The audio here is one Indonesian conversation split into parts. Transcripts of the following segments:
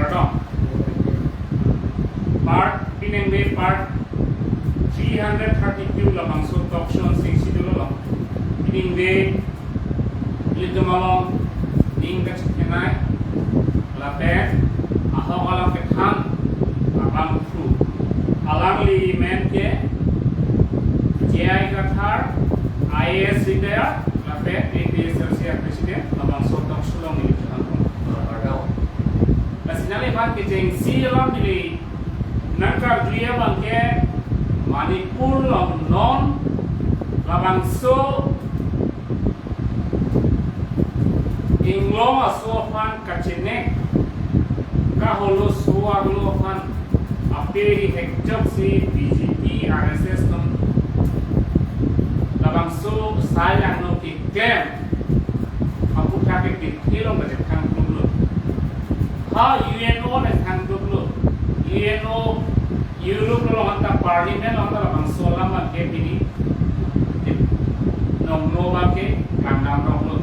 Gardong. Part Pinengbe Part 332 labang so option 60 long. Pinengbe Lidumalong Ning Gatch Kenai Lapen Ahong Alang Ketang Abang Kru Alang Li Men Ke JI Kathar IAS Retire Lapen APS President labang so option long ni Gardong. Lasinali Ban Kijeng Si Long Dili Nangkar Dria Bangke Manipur Long Non labang so Inglong asofan kacenek kaholo suar lofan apiri hekjok si BJP RSS nom labang so sayang no kikem aku kakek dikilong baca kang dulu ha UNO ne kang dulu UNO Europe lo anta parliament anta labang so lama ke bini nom no ba ke kang nam no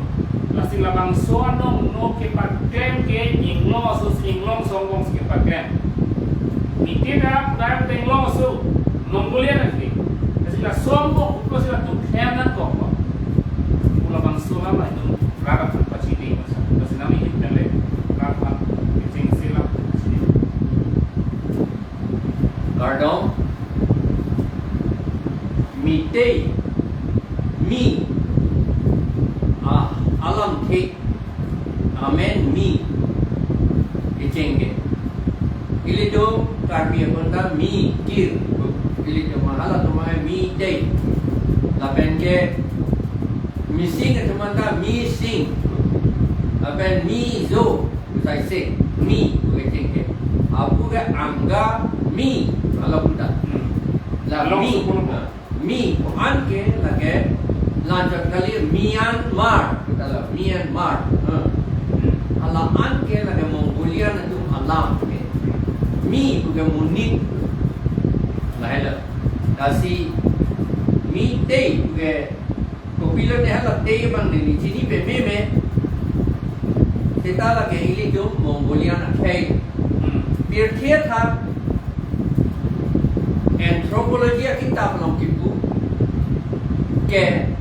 Lasing labang soan no ke pakem ke inglong asus inglong songgong ke pakem. Miti dah dah inglong asu Mongolia nanti. Lasing la songgong uklo sila tu kena kok. Labang soan lah itu rapat pasti di masa. Lasing nami hit nale rapat kecing sila pasti. Gardong Mite Mi Alam ke amen mi icenge ili do karbi banda mi kir ili do mahala to mai mi day la benke missing to manda mi sing aben mi zo sai se mi icenge apu ga anga mi ala bunda la mi anke lage lanjut kali Myanmar kalau Myanmar ala anke lagi Mongolia itu alam ke mi juga munit lahela kasi mi tei juga popular ne hala tei bang ni sini pe me kita lagi ini tu Mongolia na kai pirthia tha anthropology kita belum kipu ke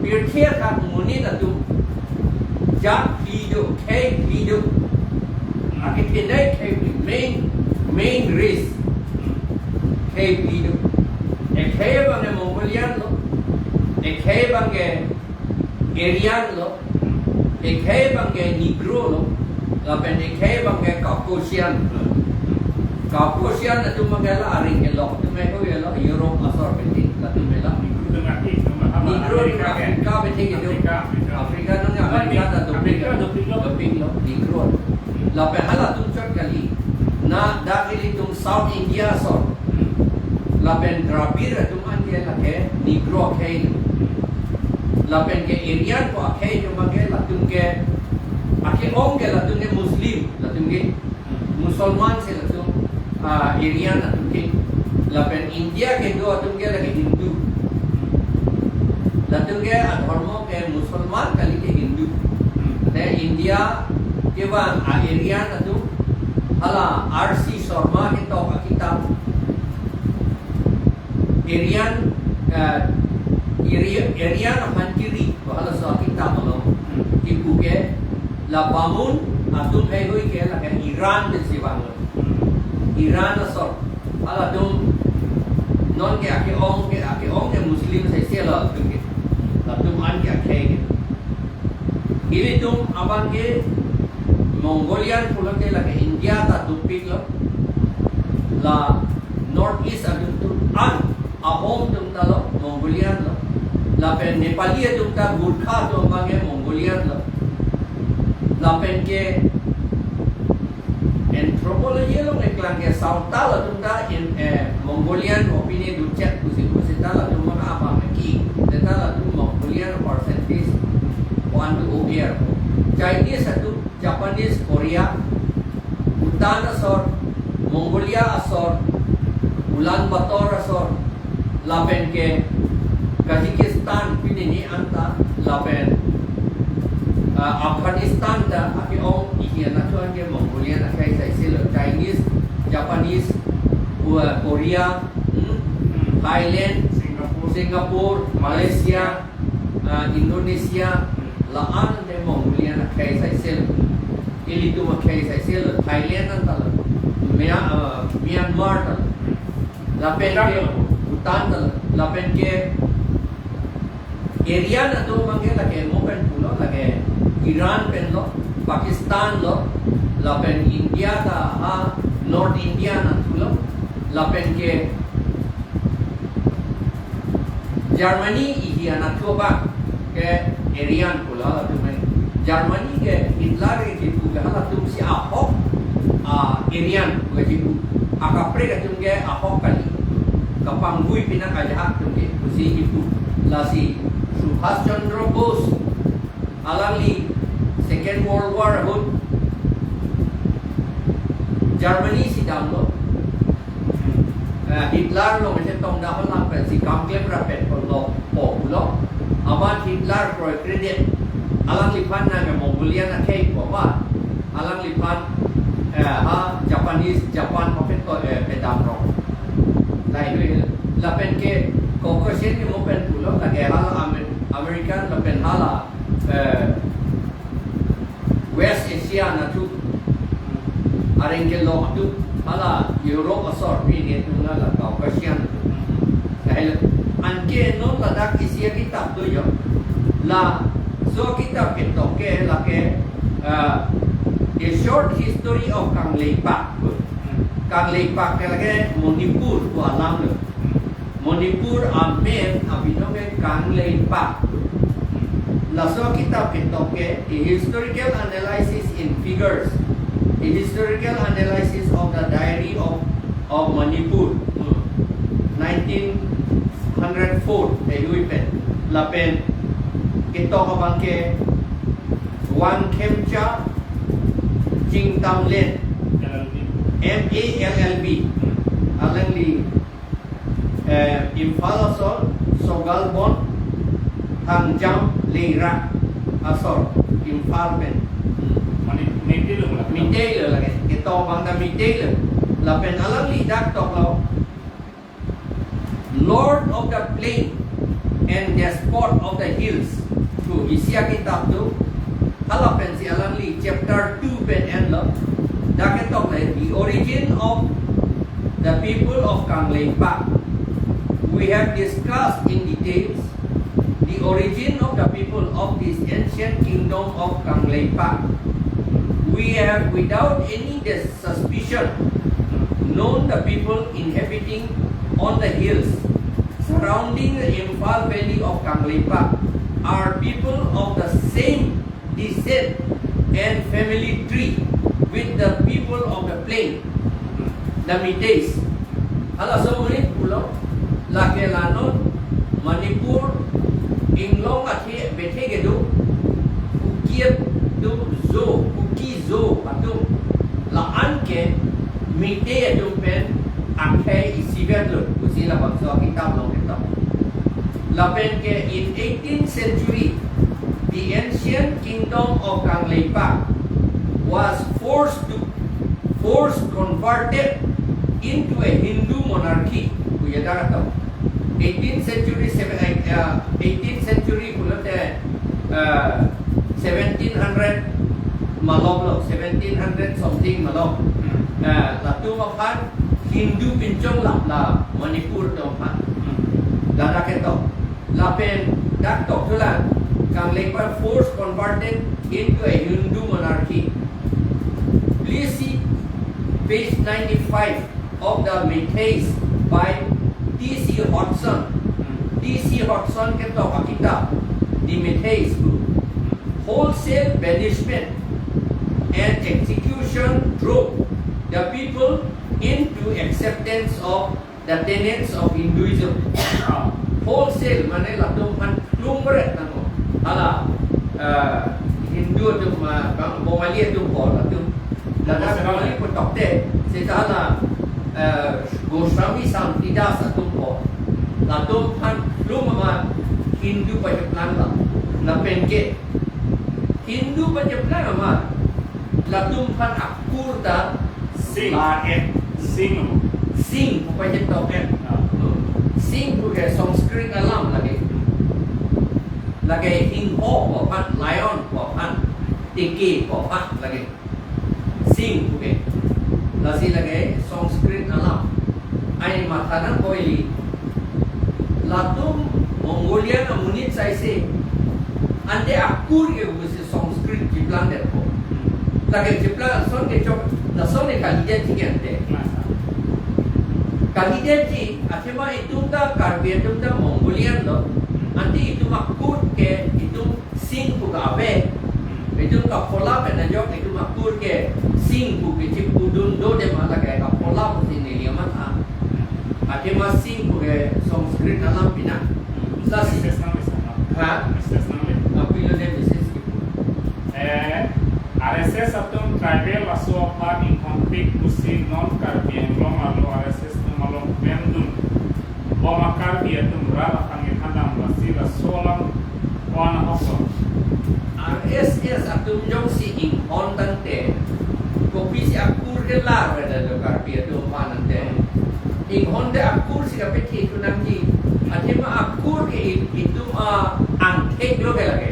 Pirthia ka muni da tu ja video ke video aki tindai ke main race ke video ke bang Mongolian lo ke bang Aryan lo ke bang Negro lo lapen ke bang Caucasian Caucasian tu magala aring lo tu me ko yelo Europe asor penting la tu mela Negro Afrika betul itu Afrika nang Amerika dah doping lo Negro lape hala tuncak kali na dakili tung South India so lapen Drapir tu man ke lake Negro ke lapen ke Aryan ko ke tu mage latung ke ake ong ke latung ke Muslim latung ke Musalman se latung Aryan latung ke lapen India ke do latung ke lake Hindu Latung ke धर्मों के मुसलमान कली के हिंदू ने इंडिया के बाद आर्यन अतु हला आरसी शर्मा के तो किताब आर्यन मंजरी हला सो किताब लो कि बुके ला बामुन अतु है होई के ला ईरान में सेवा ईरान सो हला तुम नॉन के आके ओंग के मुस्लिम से सेला तुम तुम an क्या खेगे ini तुम abang के Mongolian pulang ke lagi India ta dupik lo la North East adum tu an ahom tum ta lo Mongolian lo la pen Nepali tum ta Gurkha tu abang ke Mongolian lo la pen ke anthropology lo neklang ke South ta lo tum ta in Mongolian opinion du chat kusi ta la tum ma apa ki ta la tum Mongolian percentage one to over Chinese satu Japanese Korea Bhutan asor Mongolia asor Ulaanbaatar asor lapen ke Kazakhstan pinini anta lapen Afghanistan da aki ong ikian na tuan ke Mongolia na kai sai Japanese, Korea, Thailand, Singapore, Malaysia, Indonesia, laan de Mongolia na kay sa sel. Ili tu kay sa sel Thailand ang tal. Myanmar tal. Lapen ke Bhutan tal. Lapen ke area na tu mangge lage mopen pulo lage Iran pen lo, Pakistan lo, lapen India ta ha North India na tulo. Lapen ke Germany ihi anak coba ke Arian pula tu main Germany ke Hitler ke jitu ke hala tu si Ahok Arian ke jitu akapre ke tu ke Ahok kali kapanggui pinak aja tu ke si jitu la si Subhash Chandra Bose alali Second World War hut Germany si damlo Hitler lo macam tong dah lang pen si kamklem rapet lo lo amat Hitler pro kredit alang lipan na ke Mongolia na kay ko ba alang lipan Japan papet ko pedam ro lai doi la pen ke ko sen ke mo pen pulo la ke hala American la pen hala West Asia na tu areng ke lo tu hala Europe asor ni tu la Caucasian dahil anke no ladak isia kitab tu yo la so kitab ketok ke la ke a short history of Kang Leipak ke lage Manipur ko alam lo Manipur amen abinome Kang Leipak la so kitab ketok ke a historical analysis in figures, a historical analysis of the diary of Manipur 1904 pen lapen ito kabang ke Wang Kemcha Jing Tam Len MALLB alang li Imphal Asor Sogalbon Hangjam Leira Asor Imphal pen Midday lagi ito bang na midday lapen alang li dak toklaw Lord of the plain and despot of the hills tu isya kitab tu halapen si alang li chapter 2 pen and lo dak tok le the origin of the people of Kang Leipak. We have discussed in details the origin of the people of this ancient kingdom of Kang Leipak. We have without any suspicion known the people inhabiting on the hills surrounding the Imphal Valley of Kang Leipak are people of the same descent and family tree with the people of the plain, the Middays. Hala so muli pulo Lakelano, Manipur, Inglong ati bethe gedu, Ukiet du zo, Uki zo atum laan ke Midday atum pen akhai isigat lo usila bangsa kitab long kitab lapen ke in 18th century the ancient kingdom of Kang Leipak was forced converted into a Hindu monarchy kuyada kata 18th century kulate 1700 malom lo 1700 something malom latu mapan Hindu pincong la Manipur dompa la raketo la pen dak tok tulan Kang Leipak force converted into a Hindu monarchy. Please see page 95 of the Metheis by T.C. Hodgson. T.C. Hodgson ke tok kitab the Metheis wholesale banishment and execution drove the people into acceptance of the tenets of Hinduism. Wholesale mane latung pan lumret namo ala Hindu tu Bengali tu ko latung lada Bengali ko tokte seta ala Goswami Samtida satu ko latung pan lumama Hindu pajaplan la na penke Hindu pajaplan ama latung pan akur ta Sing no. Sing po pa yung token. Ah. Sing po kaya Sanskrit alam lagi. Lagi hingho po pan, lion po pan, tiki po pan lagi. Sing po kaya. Lasi lagi Sanskrit alam. Ay matanan ko ili. Latung Mongolia na munit sa isi. Ande akur ke busi Sanskrit jiplan det po. Lagi jiplan son ke chok na son ke kalijan tigante. Kalideti, akhirnya itu dah Karbian itu dah Mongolian loh. Nanti itu makur ke itu sing buka apa? Itu kapola penajok itu makur ke sing buka cip udun do de malah kayak kapola mesti ni dia mata. Akhirnya sing buka Sanskrit dalam bina. Sasi. Ha? Apa itu dia bisnis gitu? RSS atau tribal asal apa in konflik kusi non Karbian lo malu RSS malong mendun boma Karbian itu berada kami kandang basila solam wana hoso RSS atau jong si in tante kopi si akur ke lar ada lo Karbian itu panante in Honda akur si kapet itu nanti akhirnya akur ke itu angkek lo ke lagi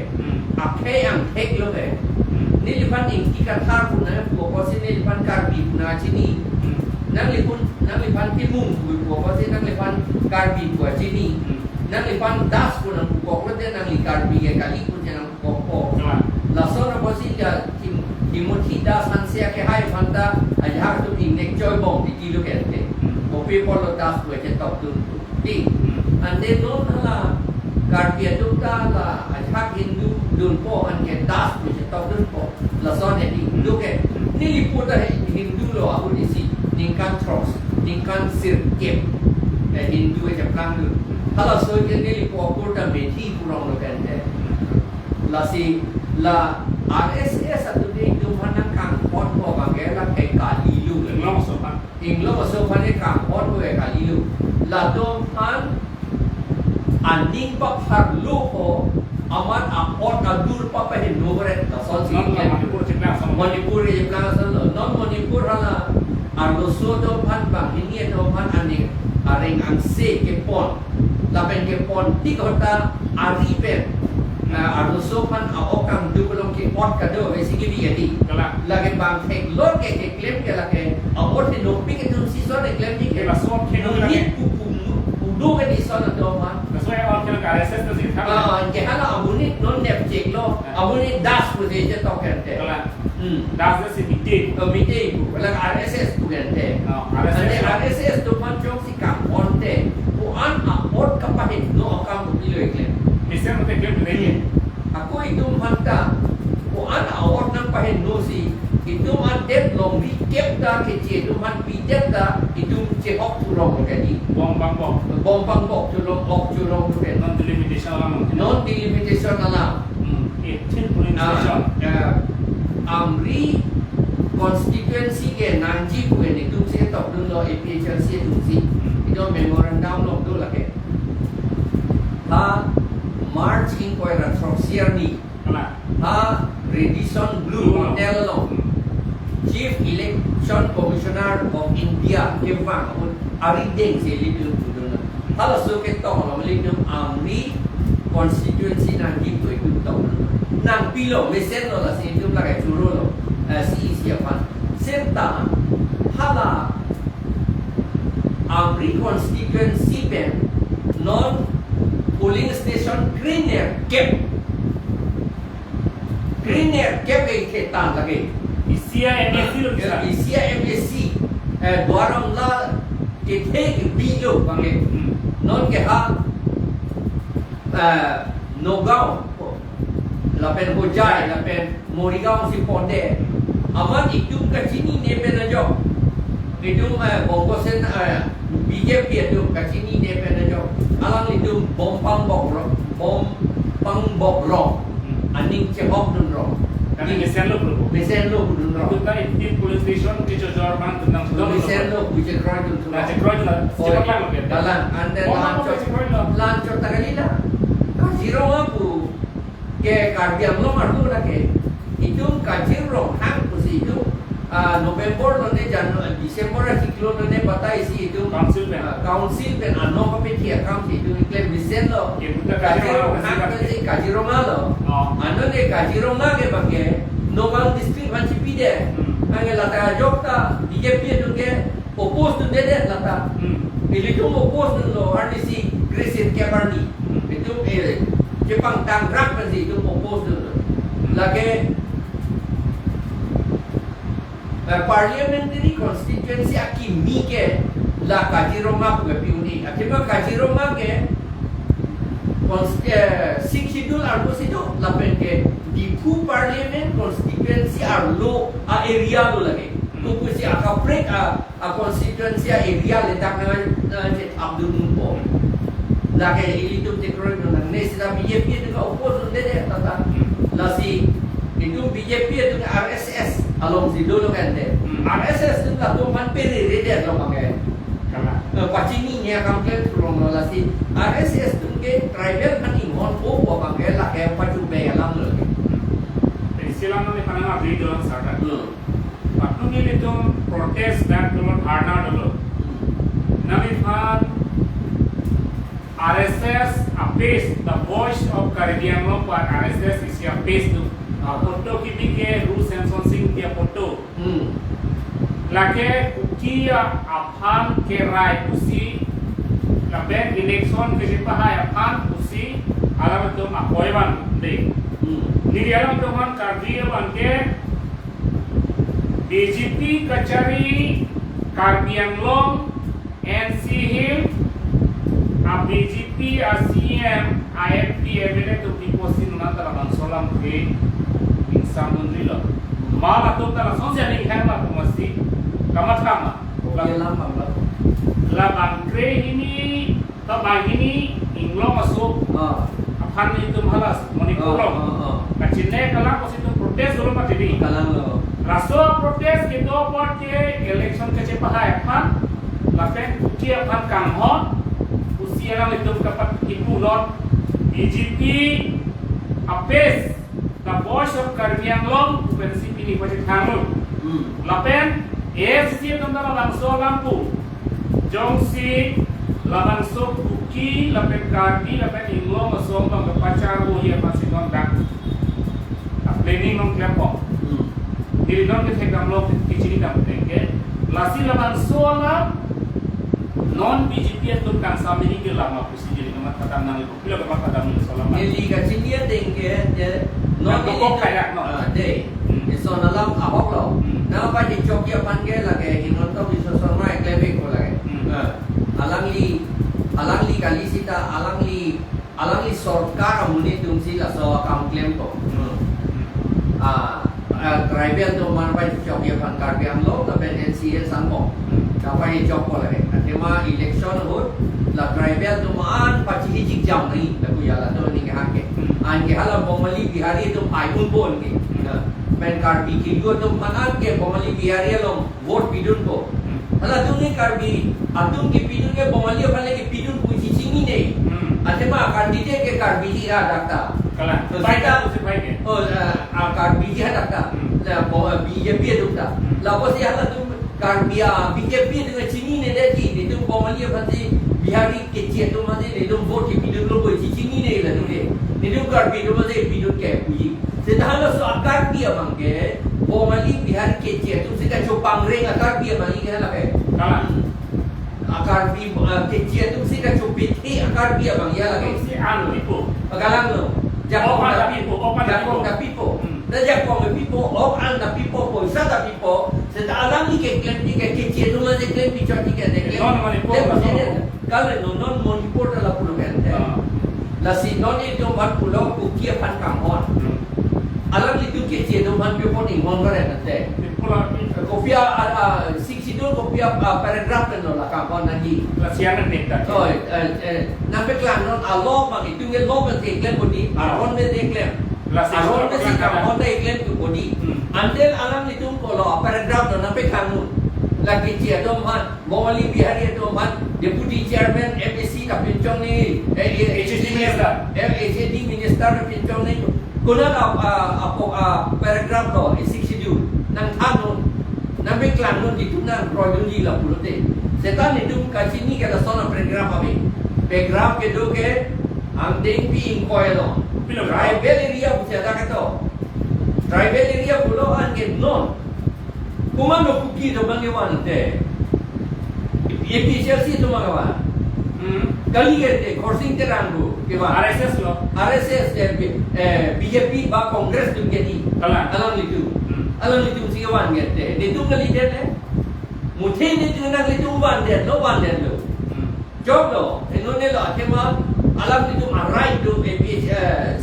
angkek lo ke nilipan ingki kathar puna buko si nilipan Karbi puna sini nang lipan timung buko si nang lipan Karbi buat sini nang lipan das puna buko ko dia nang Karbi ya kali pun nang buko laso na bosi ya timoti das hansia ke hai fanda ajak tu ingnek joy bom di kilo kente kopi polo das buat cetok tu ti ande non hala Karbi itu la ajak Hindu dun po an ke das buat cetok dun po laso ne di look at niliput Hindu lo aku di si ningkan tros ningkan sirkep Hindu aja pelang dulu kalau soalnya niliput aku dah meti kurang lo kan la si la RSS atau di itu mana kang pot po bagai la kayak kali lu long sopan inglo sopan ni kang pot po kayak kali lu la dom pan anding pa harlu po amat apot adur pa hinubret la son si non Manipur ciplang sama Manipur je pelang selo non Manipur hala arloso do pan bang ini do pan aning aring angse ke pon lapen ke pon ti kota aripen arloso pan aokang du belum ke pot kado esigi biati kala lagi bang tek lor ke claim ke lagi awot ni nopi ke tu si so de claim ni ke la so ke no ni udu ke di so do pan so ya orang kira RSS tu sih ke hala abuni non nep cek lo abuni das pu je to kente kala das si mite komite ibu lang RSS tu kente RSS RSS tu pan jok si kam onte ku an apot kapahin no akam tu pilo ikle misen te ke ni aku itu manta ku an awot nang pahin no si itu an dep long ri kep da ke je tu man pi dep da itu je ok tu long ke di bom bang bom bom pang bok tu long ok tu long tu ken non delimitation lang non delimitation ala 18 police station Amri constituency ke Nanji bukan itu saya tak dulu APHRC itu sih itu memorandum lo tu lah ke ha March in koi ratrosier ni kala ha Redison Blue Hotel lo Chief Election Commissioner of India kebang pun arideng saya lihat tu na kalau suket tong lo melihat Amri constituency Nanji bukan itu tong nang pilo mesen lo la sin dum la ka churo lo si siapa serta hala Amri constituency pen non polling station greener cap ketan lagi isia MSC lo bisa isia MSC dwarang la ke ke bilo bange non ke ha Nogao lapen Hojai, lapen Morigao si Ponde. Amat itu ke sini nepen aja. Itu bongkosen BJP itu ke sini nepen aja. Alang itu bom pang bok ro. Aning cebok dun ro. Karena mesen lo bro Mesen lo dun ro. itu kan di police station ke jor bang tentang sudah Mesen lo bujek ro dun ro. nah cek roy lah cepat lah lo biar Dalan anda lancor tagalila. Kajiro aku ke Karbiang lo martu na ke itu kajiro hang pusi itu November lo ne December siklo lo ne batai si itu Council pen. council pen ano pa pe kia kam si itu claim recent lo Ye buta Kazirong Kazirong lo Oh. ano ne Kazirong ge bangke Nogal district man si pide ang lata jokta BJP tu ke oppose tu de lata ili tu oppose tu lo RDC Christian Cabernet itu Jepang Tangrak kan si itu oppose tu lagi parliamentary constituency akimi ke la Kazirong ke piuni akiba Kazirong ke six schedule arbo situ lapen ke di ku parliament constituency arlo a area lo lagi tu kusi akapret a constituency area letak dengan Abdul Mumpo lagi ili tu tekro nang ne sida BJP tu ka oppose de tata lasi itu BJP tu RSS along si dulu kan de RSS tu ka tu man pere de lo pakai Kala. Pacini ni akan ke turun lasi RSS tu ke tribal hani mon o pakai lah ke pacu be alam lo Jadi silang ni panang abri dalam sana. Waktu ni itu protes dan dulu dharna dulu. Nabi Khan RSS appease the voice of Caribbean law पर RSS इसी appease tu. Photo की भी के रूस एंसन सिंह के photo. Lake ukia aphan ke rai usi labe election ke siapa hai aphan usi alam tu makoiban de. Niri alam tu man kardiya banke BJP kachari Caribbean Long NC Hill a BJP a CM IFP event tu diposin nantara bansolam ke insan mundilo. Malah tu tala sosial ni hemat tu mesti kamat kama. Labang kre ini tabang ini inglo masuk aphan itu malas monipurong. Kacine kalau kau situ protes dulu mak jadi. Raso protes kita buat ke election kecepatan aphan. Lapen ukia aphan kanghon. Usia orang itu dapat tipu lot. BJP apes the voice of Caribbean Long versi pilih wajib hangun. Lapen AFC tentang langsung lampu. Jongsi langsung kuki lapen kardi lapen inglo masong bang pacar ya masih nondak. Planning nong kelompok. Diri nong ke gamlo kecil dam tengke. Lasi langsung la non BJP itu kan sambil ke lama pusi jadi nama kata nang itu pula kata nang selama. Jadi kecil dia tengke non kok kayak no. Deh. So nalam ahok lo. Nama pa di Chokya panggil lagi, hinonto bisa sama eklebek ko lagi. Alangli kalisita, alangli sorkar muni tungsi la so kam claim ko. Tribal tu mana pa di Chokya pan Caribbean lo, tapi NCL sangko. Dapat di Chok ko lagi. Tema election ho, la tribal tu maan pa cihik jam ni, lagu ya la tu ni ke hake. An ke halam bomali bihari tu ayun pun ke. Men karbi kiriyo tu manan ke bomali bihari lo vote pidun ko. Hala tu ni karbi atum ki pidun ke bomali apane ke pidun puji chingi ne. Atema kandidate ke karbi ji ra dakta. Kala. Baita tu sepai ke. Oh karbi ji ha dakta. La BJP dakta. La posi hala tu karbi BJP dengan chingi ne de ji tu bomali apane bihari ke ji tu mane ne tu vote ki pidun lo puji chingi ne la tu de. Ni tu karbi tu mane pidun ke puji. Sedangkan so akar dia bangke, bomali bihar kecil tu sida cupang ring akar dia bali ke lah ke. Akar bi kecil tu sida cupit akar dia bang ya lagi. Si anu itu. Pagalang lo. Jakong da pipo, jakong da pipo. Dan jakong da pipo, okan da pipo, poisa da pipo. Sida alam ni ke kecil tu lah je claim picture ni ke de. Non manipur. Kalau non manipur dalam pulau kan. La si non itu mat pulau kukia pan kamon. Alam itu kecil tu man pun ingon kan nanti. Kopia siksi tu kopia paragraf kan lah kampung lagi. Lasianan ni tak. Oh, nampak kan non alo mak itu nggak lo mesti iklan bodi, aron mesti iklan. Aron mesti kampung dah iklan tu bodi. Antel alam itu kalau paragraf non nampak kan non. Lagi kecil tu man, Mawali Bihari tu man, Deputy Chairman MSC dah pincong ni, HSD Minister dah pincong ni. Kuna paragraf to isik schedule nang tangon klang non itu na royal di la pulote. Setan itu kasini ke sona program kami. Program ke do ke amdeng pi inkoelo. Tribal area buat ada kata. Tribal area pulo an ke non. Kumano kuki do bangyawan te. Efficiency tu magawa. Kali ke coursing teranggu ke ba RSS lo. RSS BJP ba Congress tu jadi. Alam itu. Alam itu siawan gitu. Itu kali dia le. Mungkin itu nak itu wan dia lo. Job lo. Inone lo cuma alam itu right tu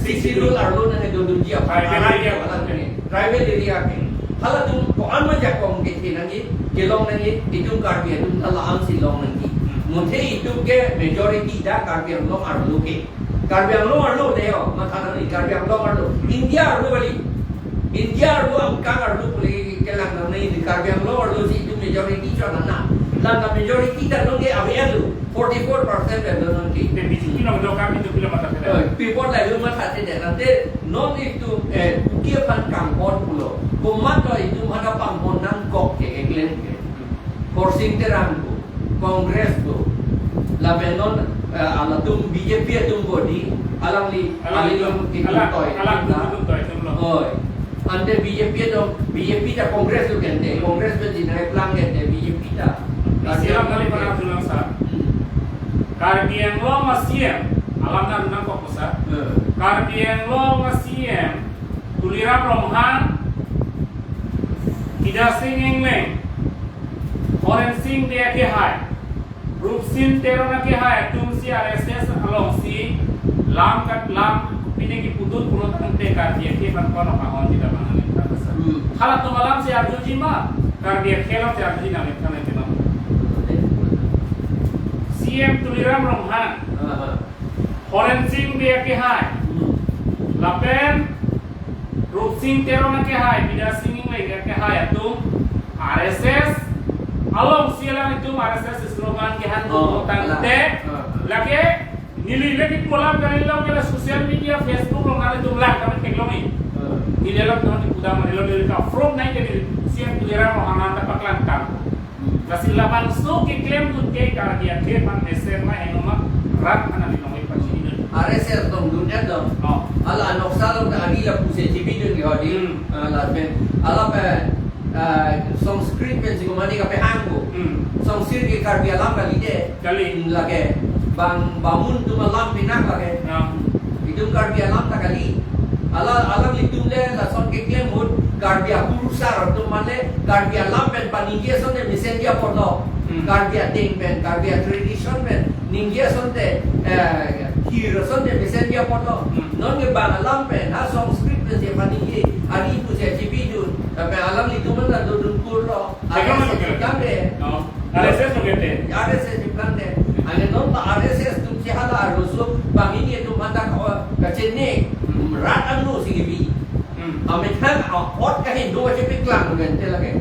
sisi lo arlo na do dia. Private area ke. Kalau tu koan macam kong gitu nanti, kelong nanti itu karbi itu kalau am silong nanti. Mungkin itu ke majority dah karbi yang long arlo ke. Karbi yang long arlo deh, macam ni karbi yang long arlo. India arlo balik. India arlo angkang arlo boleh kelang nanti karbi yang long arlo sih itu majority cuma nana. Langa majority dah long ke abe arlo 44% dah nanti. Tapi sini lo do kami tu kilo mata kita. People lain rumah hati deh nanti non itu dia kan kampon pulo. Kumat itu ada pamponan kok ke England ke. Coursing terangku, Kongres tu. Labenon ala tum BJP tum body alang li itu toy. Alang tu toy tu lo. Oi. Ante BJP dah Kongres tu kente. Kongres tu di naik pelang kente BJP dah. Siapa kali pernah bilang sah? Karbian lo masih alam nak kok besar. Karbian lo masih tuliran romhan tidak singing leng, orang sing dia ke hai, rup sin terona ke hai, tum si RSS along si lam kat lam pine ki putut pulot ante kar dia ke pan kono kahon tidak bangan itu besar. Kalau tu malam si Arjun Jima, kar dia kelap si Arjun Jima itu kan itu nama. CM tuliram romhan, orang sing dia ke hai, lapen rup sing terona ke hai, tidak singing leng ke hai itu RSS along sialan itu RSS slogan ke hantu tante lagi nilai lagi pola dari lo ke sosial media Facebook lo ngalih itu lah kami teknologi nilai lo kami sudah menilai dari kau from naik jadi siang tuliran rohanan dapat lantar kasih lapan so ke klaim tu ke karya ke pan SMA enoma rat anak dinamai pasti RSS dong dunia dong. Ala anak salam tak ada lah pusat TV tu di hadir. Lalu ala Sanskrit pen sih kemana kape anggo. Sanskrit ke karbi alam kali deh. Kali lagi bangun tu malam pinak lagi. Itu karbi alam tak kali. Alam itu le lason ke kian mud karbi aku rusar tu mana karbi alam pen paningia sonde mesendia pordo. Karbi ting pen karbi tradition pen ningia sonde hero sonde mesendia pordo. Non ke bang alam pen ha Sanskrit pen siapa ningia hari itu saya cibidu. Tapi alam itu mana duduk kurlo. RSS di plante. Ane non tak RSS tu siapa rusuk bang ini tu mana kau kecene rat anu singibi. Amerika hot kahin dua cepik lang dengan lagi.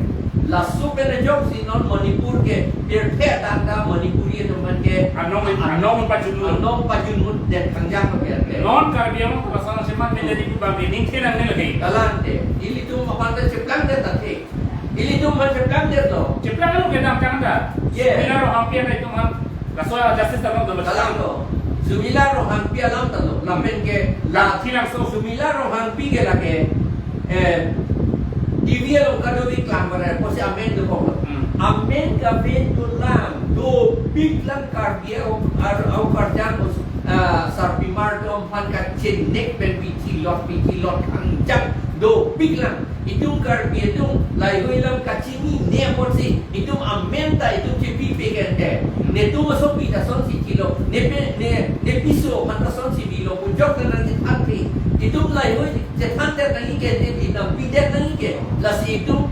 Lasu pernah job si non Manipur ke biar tanda Manipuri itu man ke anong pajun dan kanjang biar ke. Non karbiang perasaan seman menjadi kubang ini kira ni lagi. Kalante, ili tu mapanda ceplang dia tadi. Ili tu man ceplang dia tu. Ceplang lu kita kanda. Bila roh hampir itu man. Lasoy justice dalam tu Kalang tu. Sumila roh hampir alam tu. Lapen ke la hilang so sumila roh hampir ke lagi. Divya lo kado di klang pada posisi amen tu kau. Amen kafen tu lang. Do big lang kardia au karjan sarpi martom pan kat cenek pen piti lot kanjang do big lang. Itu kardia itu lai hilang kacini ne porsi itu amen ta itu cepi pegende. Ne tu masuk pita son si kilo. Ne piso mata son si kilo pujok nanti hati. Itu lai cetan lagi ke itu pidet lagi ke. Las itu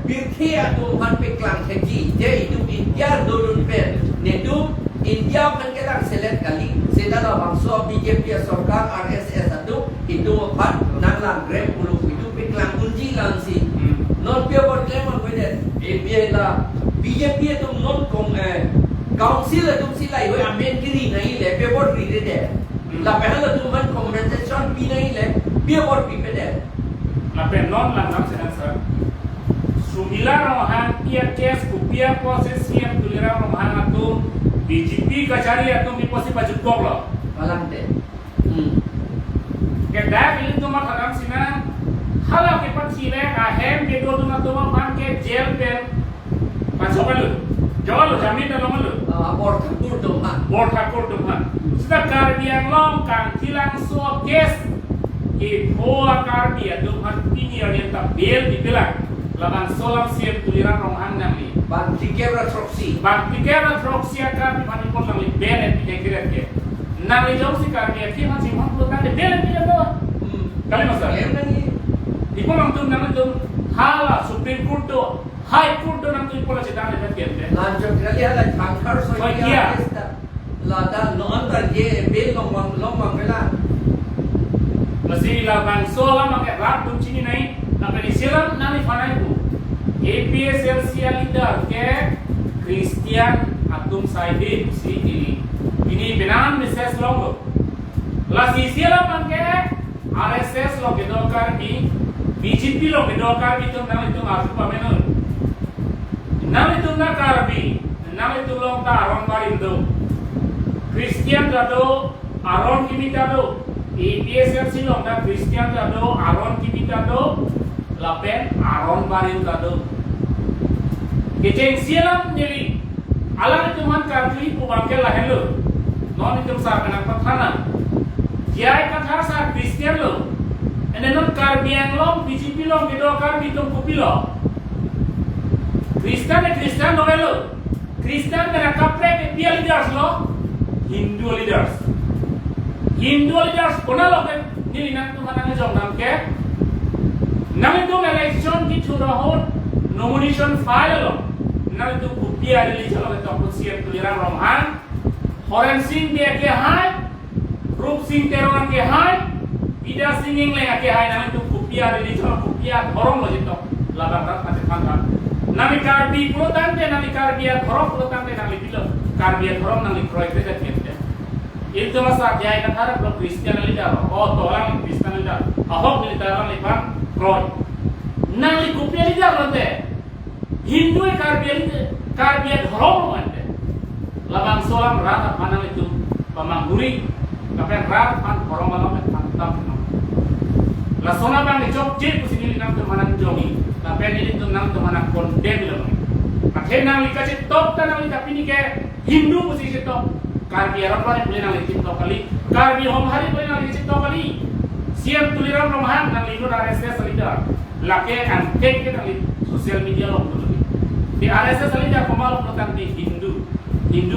birke atau pan peklang haji. Dia itu India dolun pen. Ne tu India pan kelang select kali. Setelah bangsa BJP sarkar RSS itu pan nanglang grab puluh itu peklang kunci langsi. Non pia buat klaim apa dia? Pia lah BJP itu non kong council itu sila itu amen kiri naik le pia buat kiri deh. La pehla tu man compensation pi naik le pia buat pi deh. Lapen non lang sedang sah. sumila rohan pia kes kupia proses siap tulira rohan atum BJP kacari atum iposi pajut goglo Alam deh. Kedah ini tuh makanan sina halau ke pacile ahem ke do tuma tuma pan ke jail pen pasokan lu jawab lu jamin dan lu Abor tempur dong mah. bor thakur tuhan sudah karbian long kang tilang so kes ke hoa karbia tuhan ini yang tak bel dibilang laban solam siap tuliran rohan nangli Ban tikera troksi. bang pikir troksi akan manipul nangli bel pikir ke nangli jauh si karbia ki masih mampu kan bel pikir tuh kali masa Yang lagi. ipo nang tum hala Supreme Court to High Court to nang tu ipo na sedang lebat kente Lanjut kali ada tangkar Soy soya kia. esta. Lada no antar ye bel long kela. masih labang sola make rap tum chini nai tapi silam nang ifanai tu APSLC leader ke Christian atum saide si ini benan Mrs. Longo lasi silam ke RSS lo gedokar di BJP lo gedokar di tum nang itu asu pamenon nang itu na karbi nang itu long ta aron barindo Christian dado aron kimitado APSLC lo na Christian dado aron kimitado lapen aron barindo keceng sialam jadi alam itu man karbi ubangkel lahelo non itu sa kanak pathana Jai kata sa Christian lo, ene non karbian lo, BJP lo, gitu karbi tum kopi lo. Christian lo, Christian mera kapre ke dia leaders lo, Hindu leaders, kona lo ke ni nak tu mana ngejong nam ke, nam itu election ki churahon nomination file lo, nam itu kopi ada li chalo ke toput siap tuliran romhan, Horen Singh dia ke hai. Rup Singh terongan ke hai, Ida Singing le ke hai nami tu kupia de licho kupia dhorong lo jito laban rat ate khanda nami karbi pulotante nami karbia dhorong pulotante nami bilo karbia dhorong nami kroy te kente itu masa jai kathara pro Christian leader to orang Christian leader ahok leader orang lipan kroy nami kupia leader lonte Hindu karbia dhorong lo ante laban solam rat panang itu pamangguri tapi rat pan korong malam mantap la sona bang job je kusini nang teman jongi tapi ini tu nang teman kondem lo tapi nang likaje top tan nang likapi ni ke Hindu posisi top karbi arab bare boleh nang likit top kali karbi hom hari boleh nang likit top kali siap tuliran romahan nang likur RSS leader lake kan ke nang sosial media lo betul di RSS leader pemal pelotan di Hindu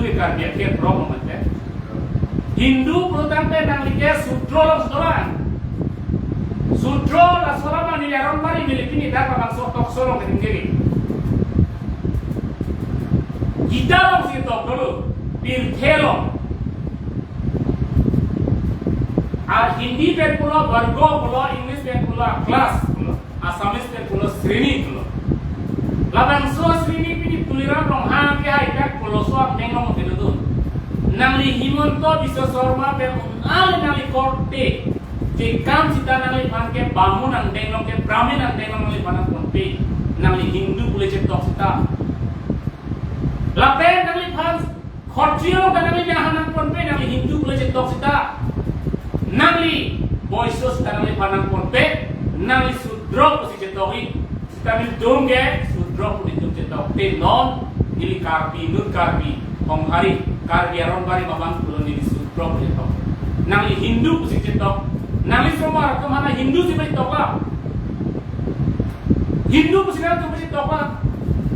ke karbi ke problem mate Hindu pelotan te nang like sutro lo sekolah Sutro la solama ni yaron mari milipini dapat langsung tok sorong ketinggi. Kita long si tok dulu, pirkelo. Hindi pen pulo, Bargo pulo, English pen pulo, kelas pulo, Asamis pen pulo, Srini pulo. Labang so Srini pini tuliran long hang ke haitak pulo so mengong kedudun. Nangli himonto bisa sorma pen nangli korte. Jikam sita nangli pan ke bangun nang denglong ke brahmin nang denglong nangli panas konpe nangli Hindu boleh cetok sita lapen nangli pan khorjio kan nangli jahanan konpe nangli Hindu boleh cetok sita nangli boisos kan nangli panas konpe nangli sudro posi cetoki sita mil dongge sudro boleh cetok te non nili karbi nur karbi honghari karbi aron bari mamang pulon nili sudro boleh cetok nangli Hindu posi cetok nangli semua kemana Hindu sih mesti tokla Hindu mesti kan tuh mesti tokla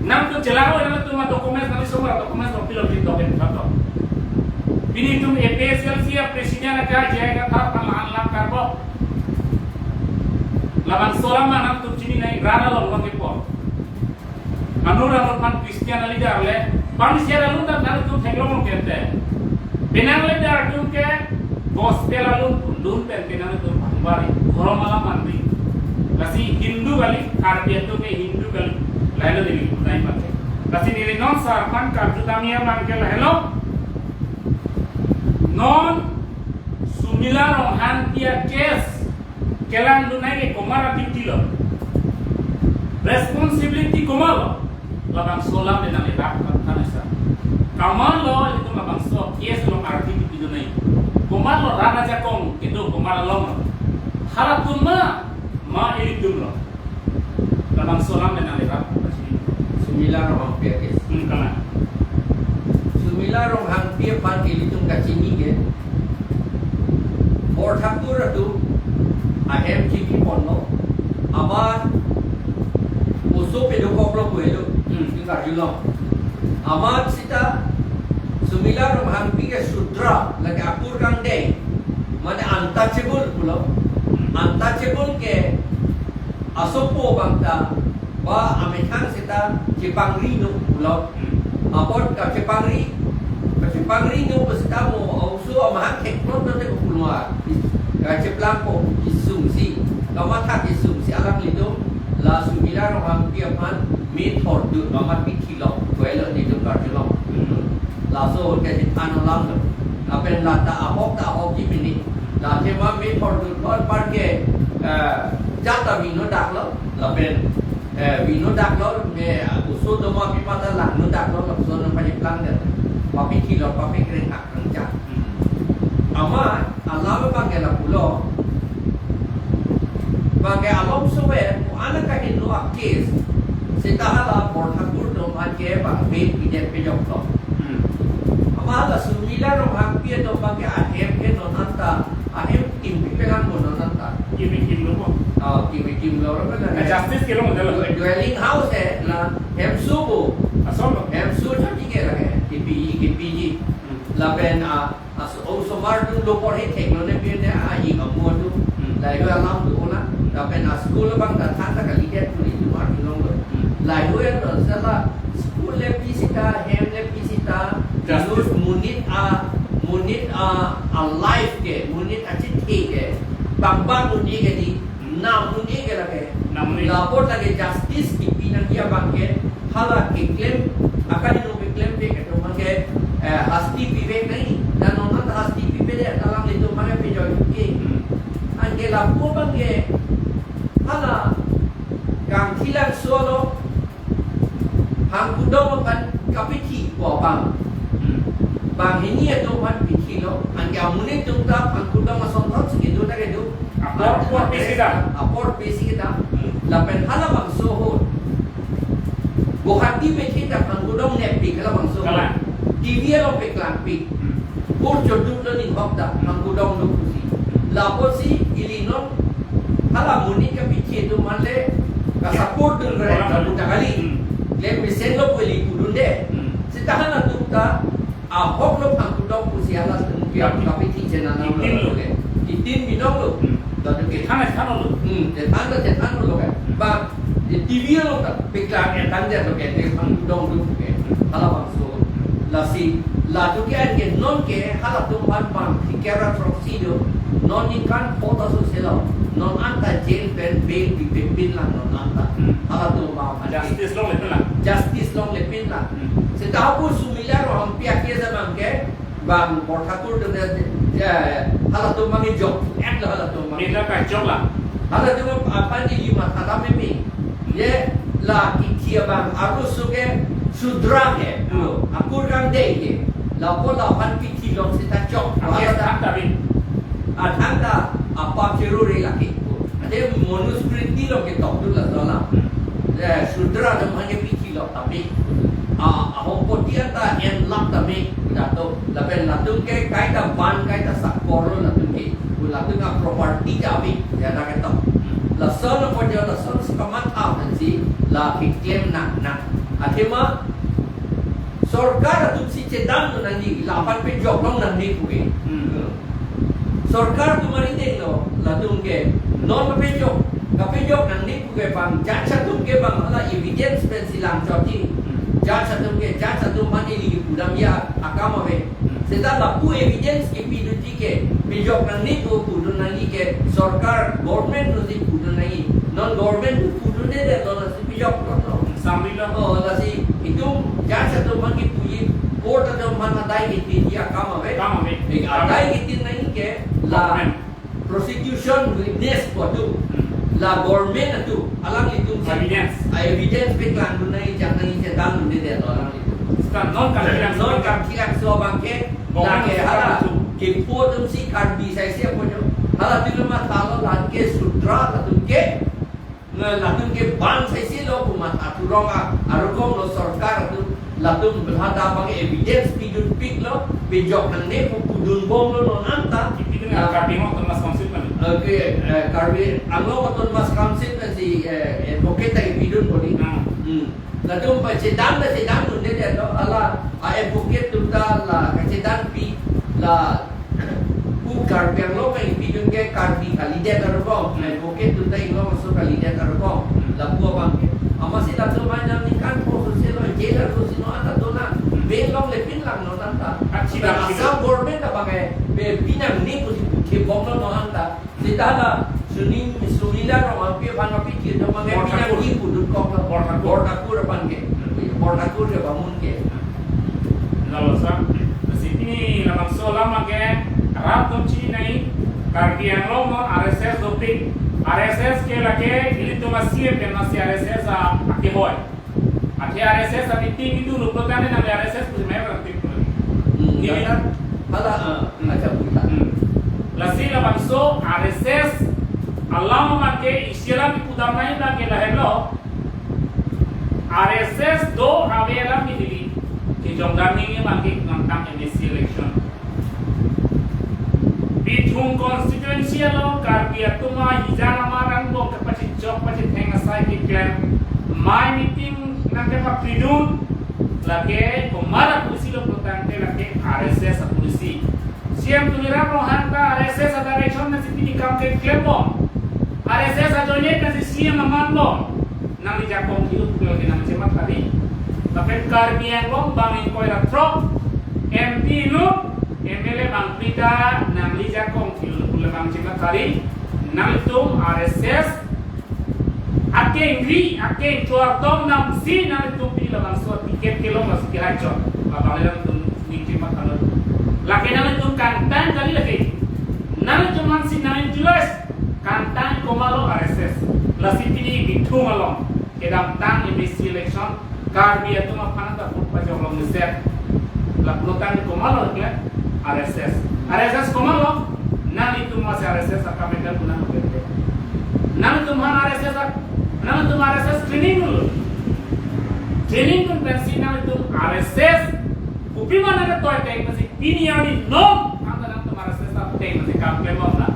nang tuh jelaro nang tuh mah dokumen nangli semua dokumen tuh pilih di token atau ini tuh APSLC presiden aja jaya kata palang karbo laban solama nang tuh sini naik rana lo nggak kepo anura pan Christian leader le pan siara lu nang tuh tenglong kente benang leader tuh ke gospel alun lun pen kenal itu bari orang malam mandi kasi Hindu kali karbian tu ke Hindu kali lalu ini naik pakai kasi nilai non sarpan karjutamia mangkel hello non sumila rohan dia kes kelang dunai ke komara pitilo responsibility kumalo labang solam din ang irak at kanasa. Kamalo ito labang so kies long activity do nai. Kumalo rana jakong itu kumalo long. Harapun ma ilitum lo. Labang solam din ang irak. Sumila rong hampir kes. Kana. Sumila rong hampir pan ilitung kacini ke. Bor thakur tu ahem TV pono. Abar uso pedokok lo kuelo. Tinggal julong. Amat sita sumila rong hampir ke sudra lagi akur kang day. Mana untouchable pulau. Untouchable ke asopo bangta ba amekan sita Cipangri no pulau. Apot ka Cipangri no pasita mo uso amahan teknon na ko pulau. Ka Ciplang ko isumsi. Kamata isumsi alam lito la sumila rong hampir pan method du amat pikilo kuelo ni tu karjulong. La so ke ditano lang. Apen la ta ahok jipini. La tema method du par ke jata vino dak lo. La pen vino dak lo me usul doma pipata lang no dak lo so na paniplang dia. Papi kilo papi kering hak kerja. Ama Allah bangela pulo. Bagai alam suwe mu anak ka Hindu akis. Sitahala por thakur do manke ba be pide pejok lo. Ama la sumila ro hampir do bagai ahem ke no nanta ahem tim pelang mo no nanta. Kimi lo mo. Kim lo ro na. Justice ke lo mo dalo. Dwelling house hai la hem subo. Asol. Hem su chati ke la hai. Kipi la ben o so mar du lo por he tekno ne pe ne ai amu du. La yo alam du ona. La pen school bang da thata ka liket tu itu mar long lo. La yo ya no sala school le pisita hem le pisita just munit a life ke munit a chithi ke bang munit ke di na munit ke la ke la por lage justice ki pinan dia bang ke hala ke claim akan no ke claim pe ke to bang ke hasti vivek nahi dan non hasti vivek de dalam itu mana pe jo ke angge la por bang ke hala kang thilang solo hang kudong pan kapiti ko bang ini itu pan piti lo angge amune tungta hang kudong masontot segitu tak itu apor besi kita lapen hala bang soho bohati pe kita hang kudong nepi kala bang soho TV lo pe klampi por jodu lo ni hokda hang kudong lo kusi lapo si ilinon hala muni ka piche tu manle ka support dun re ka buta kali le misen lo peli kudunde sitahan tu ta a hok lo pang kudong pusi hala tu ya ka piche jena na lo le itin binong lo da tu ke Thana lo. je tan lo ka ba TV lo ta pikla ke tan je lo ke te pang kudong du ke hala bang so la si la tu ke non ke hala tu pan fikera proxido non ikan foto sosial non anta jail pen bail dipin lang non anta hala tu ma Justice lo le lah. justice long lepin lang setahu pun sumila ro hampir kia zaman ke bang portatur dengan hala tu mangi job at hala tu mangi Minta ka job lah. hala tu apa ni lima kata memi ye la ikia bang arus suke sudra ke aku rang dei ke la pola pan piti long sita job Angge tak bin. Adhanda apa ceruri lagi. Ada manuskripti lo ke tok tu lah dalam. Sudra tu hanya piti lo tapi ahom potia ta en lak tapi dato lapen latung ke kaita ban kaita sakoro latung ke latung a property tapi ya nak ketok. La son ko dia la son skamat out nanti la kikiem nak. Akhirnya सरकार तुम सी चेतान तो नहीं लापन पे जॉब लोग नहीं हुए सरकार तुम्हारी देख लो ला तुम के नॉन पे जॉब नहीं हुए बंग जांच तुम के बंग हला एविडेंस पे सिलाम चौथी जांच तुम माने लिखी पूरा या अकाम में सेता लापू एविडेंस के पीडुटी के पे जॉब नहीं तो पूरा नहीं के सरकार गवर्नमेंट नुसी पूरा नहीं नॉन गवर्नमेंट पूरा नहीं दे तो नुसी पे जॉब लो Sambil oh nasi itu jangan satu mangki puji court atau mana dai gitu dia kama be dai gitu nahi ke la prosecution witness ko tu La government tu alang litung evidence beklan dunai jangan jangan dun dia alang litung. Sekarang non kalian Non kam kiak so bangke la ke hala ke potom si karbi sai sia ponyo hala tu ma thalo lan ke sudra la tu ke la tu ke ban sai si lo kuma tu ronga arugom lo sarkar tu la tu berhada bang evidence pidun pik lo bejok nang ne pudun bom lo non anta itu dengan kami mau termas konsep kan. Okay, karbi anglo waton mas kamsit na si advocate ay pidun ko ni. Latung pa sedang nun dia do ala advocate tu ta la sedang pi la ku karbi anglo pa pidun ke karbi kali dia tarbo advocate tu ta inglo masuk kali dia tarbo la pu bang amasi latung banyak ni kan po selo jailer tu sino ata dona belong lepin lang no tanta. Asam government ka bang pinang ni ko si bom no anta. Sitala suning sulila ro ampi panapi ki do mange pinang ni pudut kok bordakur pan ke bordakur ke bangun ke Lalu sa sini lamang sola mange rap to chi nai karbian lo mo RSS doping RSS ke lage ili to masie ke nasi RSS a ke hoy ati RSS a meeting itu lu protane na RSS ku me praktik ni ila hala acha puta lasi lamang so RSS Allah make istilah di pudamai na ke lahelo RSS do avera midili ke jongdani ni make ngantang MSC election Bithung constituency lo karbia tuma hijana marang bo kapati job pati thenga sai ki clan my meeting nante pa pridun lage kumara polisi lo protante lage RSS a polisi siam tulira mo hanta RSS a direction na sipini kam ke claim RSS a join na si siam mamando nang di jakong hidup ko lagi nang cemat tadi tapi karbia lo bangin ko ira tro MP lo MLA Bang Prita nang lija kong fil bang cemat tadi nang itu RSS ake ingri ake chuak tom nang si nang itu pila bang so tiket kilo mas kiracho abang lelang tu ning cemat kalau laki nang itu kantan kali lagi nang itu man si nang jelas kantan komalo RSS lasi pini Bithung along kedam tang MSC election karbi itu mah panata put pajak long set la plotan komalo ke RSS komalo nang itu masih RSS akan medan guna berbeda nang itu mana RSS training dulu training konvensi nang itu RSS upi mana ke toy tank masih ini yang di nom antara nang itu RSS tank masih kampen mana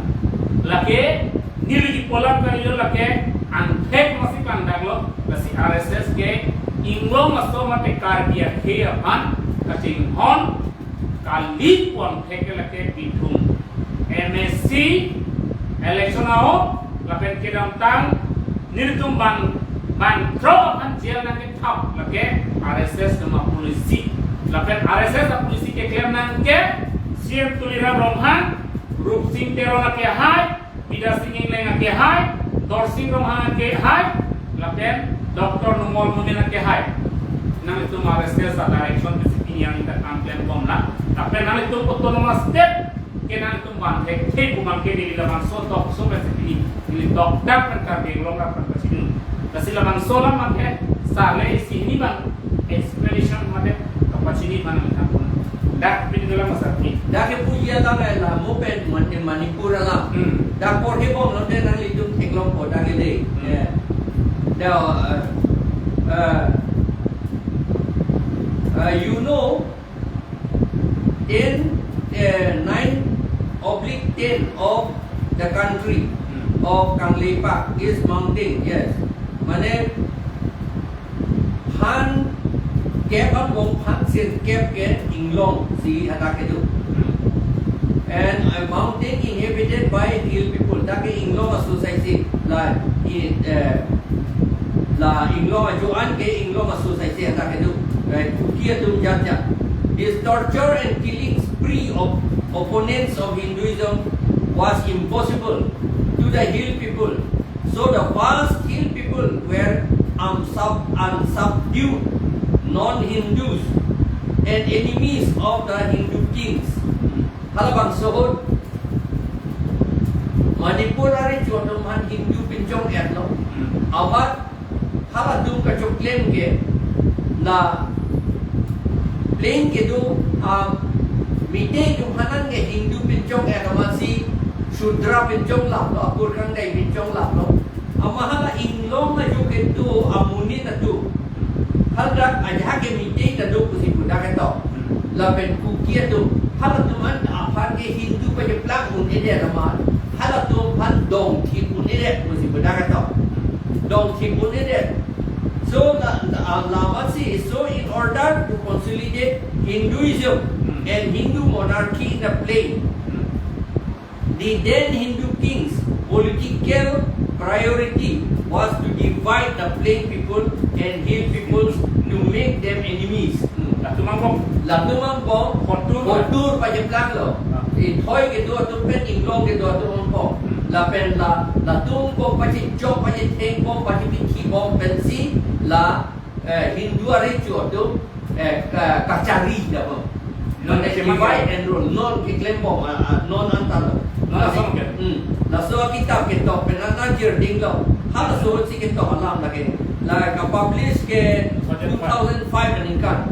lagi nili di pola kali lo lagi antek masih pandang lo masih RSS ke inglo masuk mate karbiya ke apan kacing hon kali pun theke lake Bithung MSC election ao lapen kedam tang nirtum ban tro an jel nang ke thap lake RSS nama polisi lapen RSS a polisi ke claim nang ke siam tulira romhan rup sing tero lake hai bida singing leng ke hai dor sing romhan ke hai lapen doktor numol munin ke hai nang itu RSS a direction yang kita kampen bomla tapi nang itu otonomous step ke nang itu bantek te kumangke di dalam sotok so seperti ini dokter kan di longgar kan sini kasi lamang solam mangke sale sini bang explanation mate kapasini mana kita dak bin dalam masakti dak ke pujian la mopen manipura la dak por he bom lo nang itu teklong ko dak le you know, in 9/10 of the country of Kangleipak is mountain, yes. Mane han kep on wong phan sin kep ke inglong si hata ke du. And a mountain inhabited by hill people. Take inglong society la inglong juan ke inglong society hata ke du. Right, this torture and killing spree of opponents of Hinduism was impossible to the hill people. So the vast hill people were unsubdued non-Hindus and enemies of the Hindu kings. Halabang sohod Manipur ari jono man Hindu pinjong etno. Awat hala dum ka choklem ke la plain ke do mite dum hanan ke Hindu pinjong etno si Shudra pinjong la lo akur kang dai pinjong la lo. Amahala inglong na jo ke do amuni na do. Haldak aja ke mite na do kusi budak eto. La pen kukia do hala tuman apar ke Hindu pa je plak un ide ramal. Hala tu pan dong ti un ide kusi budak eto. Dong ti un ide. So the Lamasi is so in order to consolidate Hinduism and Hindu monarchy in the plain. The then Hindu kings' political priority was to divide the plain people and hill peoples to make them enemies. Lalu mangkong kotor pada pelang lo. Ithoi ke dua tu pen inglong ke dua tu mangkong. La pen la tu mangkong pada job pada tengkong pada pinci bom pensi la Hindu ari tu kacari dah bom. Non divide and rule non iklim bom non antar. La so kitab ke tok penana jerding lo. Hal so si ke tok alam lagi. La ka publish ke 2005 meningkat.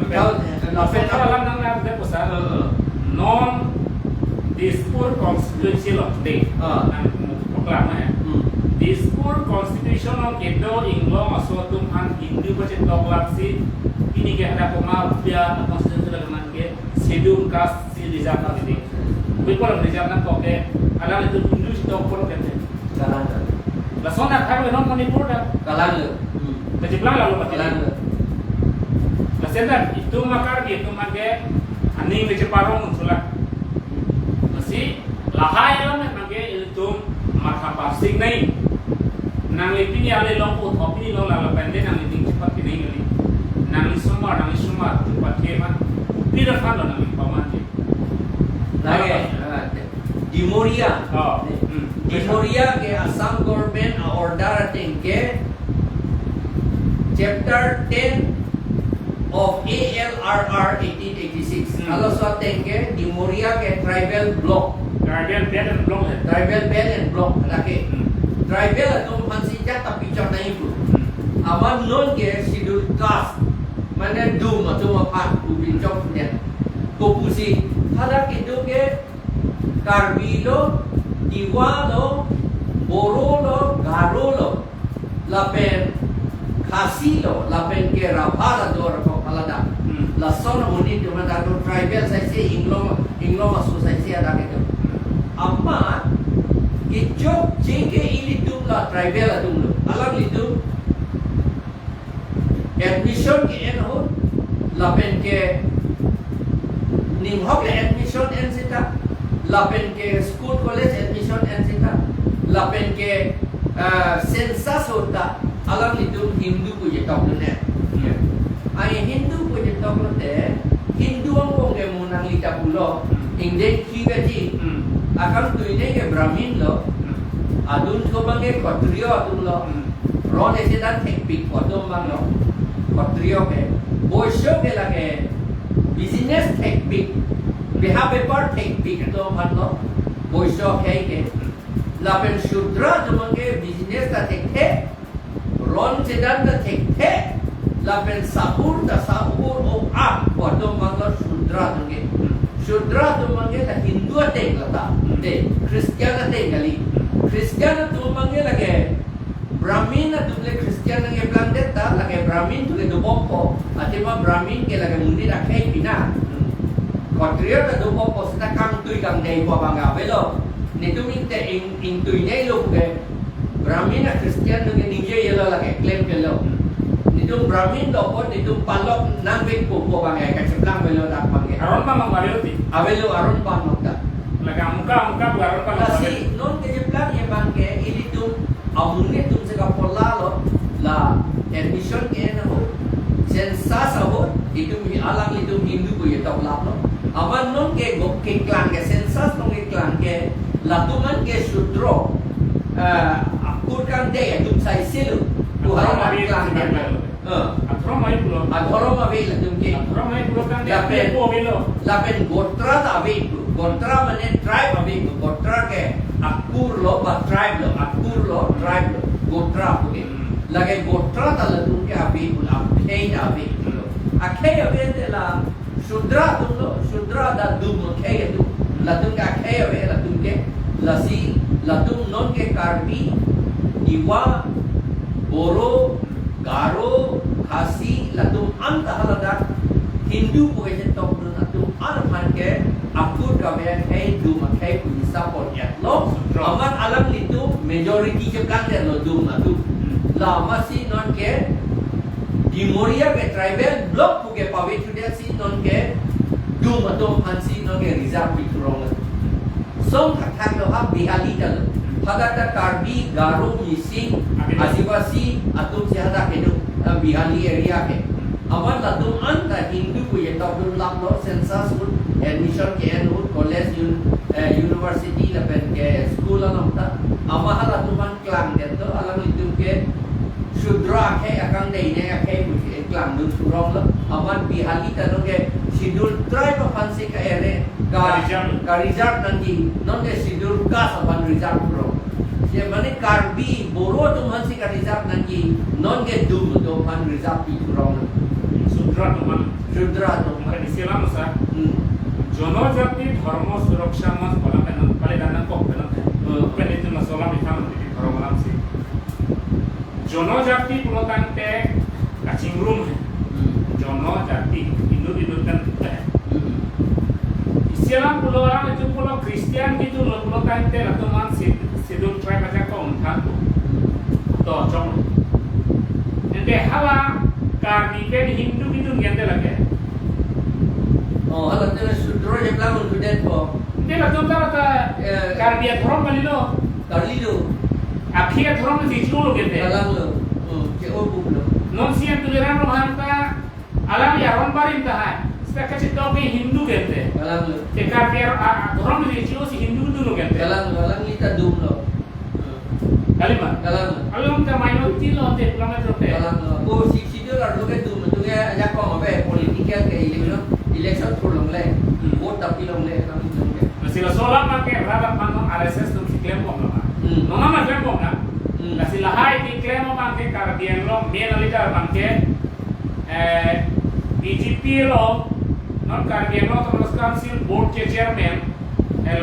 Alam nang na de pusat non dispute constitutional day. Nang proklama ya. Dispute constitutional kedo inglong asotum han Hindu baca toklap si ini ke ada pemau dia constitutional dengan ke schedule caste si dijaga ini. Bikol dijaga poke ala itu Hindu si tokpor kete. Kalang. La sona khabe non Manipur da. Kalang. Kejiplang lalu kalang. Sendan itu makar itu mage ani mejeparong sulah masih lahai lah mage itu marka pasing nai nang lipi ni ale long ut hopi long la pende nang lipi cepat kini ngali nang sumar cepat keman tidak kan nang lipi paman lagi di Moria di Moria ke Assam government order tingke chapter 10 of ALRR 1886. Kalau suatu tengke di Moria ke tribal block. Tribal belt and block. Tribal belt and block. Laki. Tribal itu masih jatuh picture na itu. Aman non ke schedule caste. Mana dum atau apa picture punya. Kopusi. Ada itu ke Karbilo, Diwalo, Borolo, Garolo, Lapen, Khasilo, Lapen ke Rapala dor ko palada. La son muni tu mana tu tribal saya si Inglong masuk saya si ada gitu. Amma kicok jengke ini tu la tribal tu lo. Alam itu admission ke enho Lapen ke ninghok le admission en sita. Lapen ke school college admission en sita. Lapen ke census hota. Alam itu Hindu punya toknya. Ay Hindu punya toknya. Hindu ang ke munang lita pulo. Ingden kigaji. Akan tu ini ke Brahmin lo. Adun ko bangke Kotrio adun lo. Ron ese dan tekpik adun bang lo. Kotrio ke. Boisho ke lage business tekpik. Beha paper tekpik adun bang lo. Boisho ke. Lapen Shudra tu bangke business ta tekhe. Ron sedan da tekhe. Lapen sabur o wato mangla Shudra tunge. Shudra tu mange la Hindu teng lata. De Kristian teng kali. Kristian tu mange lage Brahmin tu le Kristian nge planeta lage Brahmin tu le do bompo. Atima Brahmin ke lage mundi rakai pina. Kotrio da do bompo sita kang tui kang dei kwa banga velo. Ni tu minte in tui nei lo ke Brahmin na Kristian nge ninje yelo lage claim kelo. Itu Brahmin dopot itu palok nangwek popo bangay kaciplang belo dak bangay. Aron pa mangwaloti. Avelo aron pa magda. Laga muka aron pa Kasi non kaciplang ye bangay ilitum amunge tum sa kapolalo la admission ke na ho. Census ho itu mi alang itu Hindu ko ye taulap lo. Aman non ke gok ke klan ke census non ke klan ke latuman ke Shudro akurkan de tum sai silu. Tuhan klan ke. Atro mai pulo. Atoro mabe la tumke. Atro mai pulo kan. Lapen gotra ta be Gotra mane tribe abi gotra ke akur lo ba tribe lo akur lo tribe lo gotra puke. Lagi gotra tala tu ke abi ul akhei abi lo. Akhei abi de la Shudra tu lo Shudra da dum akhei tu. La tu ke akhei abi la tu ke lasi la tu non ke karbi Iwa Boro Garo Khasi la tu anta halada Hindu puke je tok tu la tu an ke akur ka be akhei du akhei pu support ya lo. Aman alam itu majority je kan de lo dum na tu. La masih non ke di Moria ke tribal block puke pawe tu dia si non ke dum atom hansi non ke reserve piturong. Song khathak lo ha bihali dal. Hadata Karbi Garo Mising Adivasi atum sihada kedu bihali area ke. Aman latum anta Hindu ku ye tabdul laklo census pun admission ke anu college university la pen ke school alamta amah latuman klang de to alang itu ke Shudra ke akang dei ne ke klang nu surong lo aman bihali tanu ke sidul tribe fansi ka ere Karizar nanti non ke sidul kas apan rizal pro je mane Karbi Boro tu fansi Karizar nanti non ke dum tu fan rizal pi surong Shudra tu man Islam sa জনজাতি ধর্ম সুরক্ষা মাস পালে দানা কম pen itu masalah mikam di ধর্ম নামছি জনজাতি পুরোটান্তে কাচিংরুম জনজাতি Hindu kan Islam puloran itu pulau Kristen gitu pulotainte la teman sidul tribe aja kau kan to jong ente hawa karbi ke Hindu gitu ngende lagi Oh, alam tu Shudra je bilang untuk dead po. Dia lah tu kata karbi thorom kali lo. Kali lo. Akhir thorom di julu gitu. Kalang lo. Ke obu lo. Non sian tu jaran lo hanta alam ya ron barin tahan. Setakat itu ke Hindu gitu. Kalang lo. Ke karbi thorom di julu si Hindu dulu gitu. Kalang lo, kalang kita dum lo. Kalimah. Kalang lo. Alam kita minority lo te pulang itu te. Kalang lo. Oh, si dia lah lo ke dum tu ke ajak kau apa politik ke election through long le. Vote tapi long le kami long le. Sila solar pakai rabat mano RSS tu si klaim pom na. Nona ma klaim pom na. La sila hai di klaim pom pakai karbian lo main alika pakai BJP lo non karbian lo terus council board ke chairman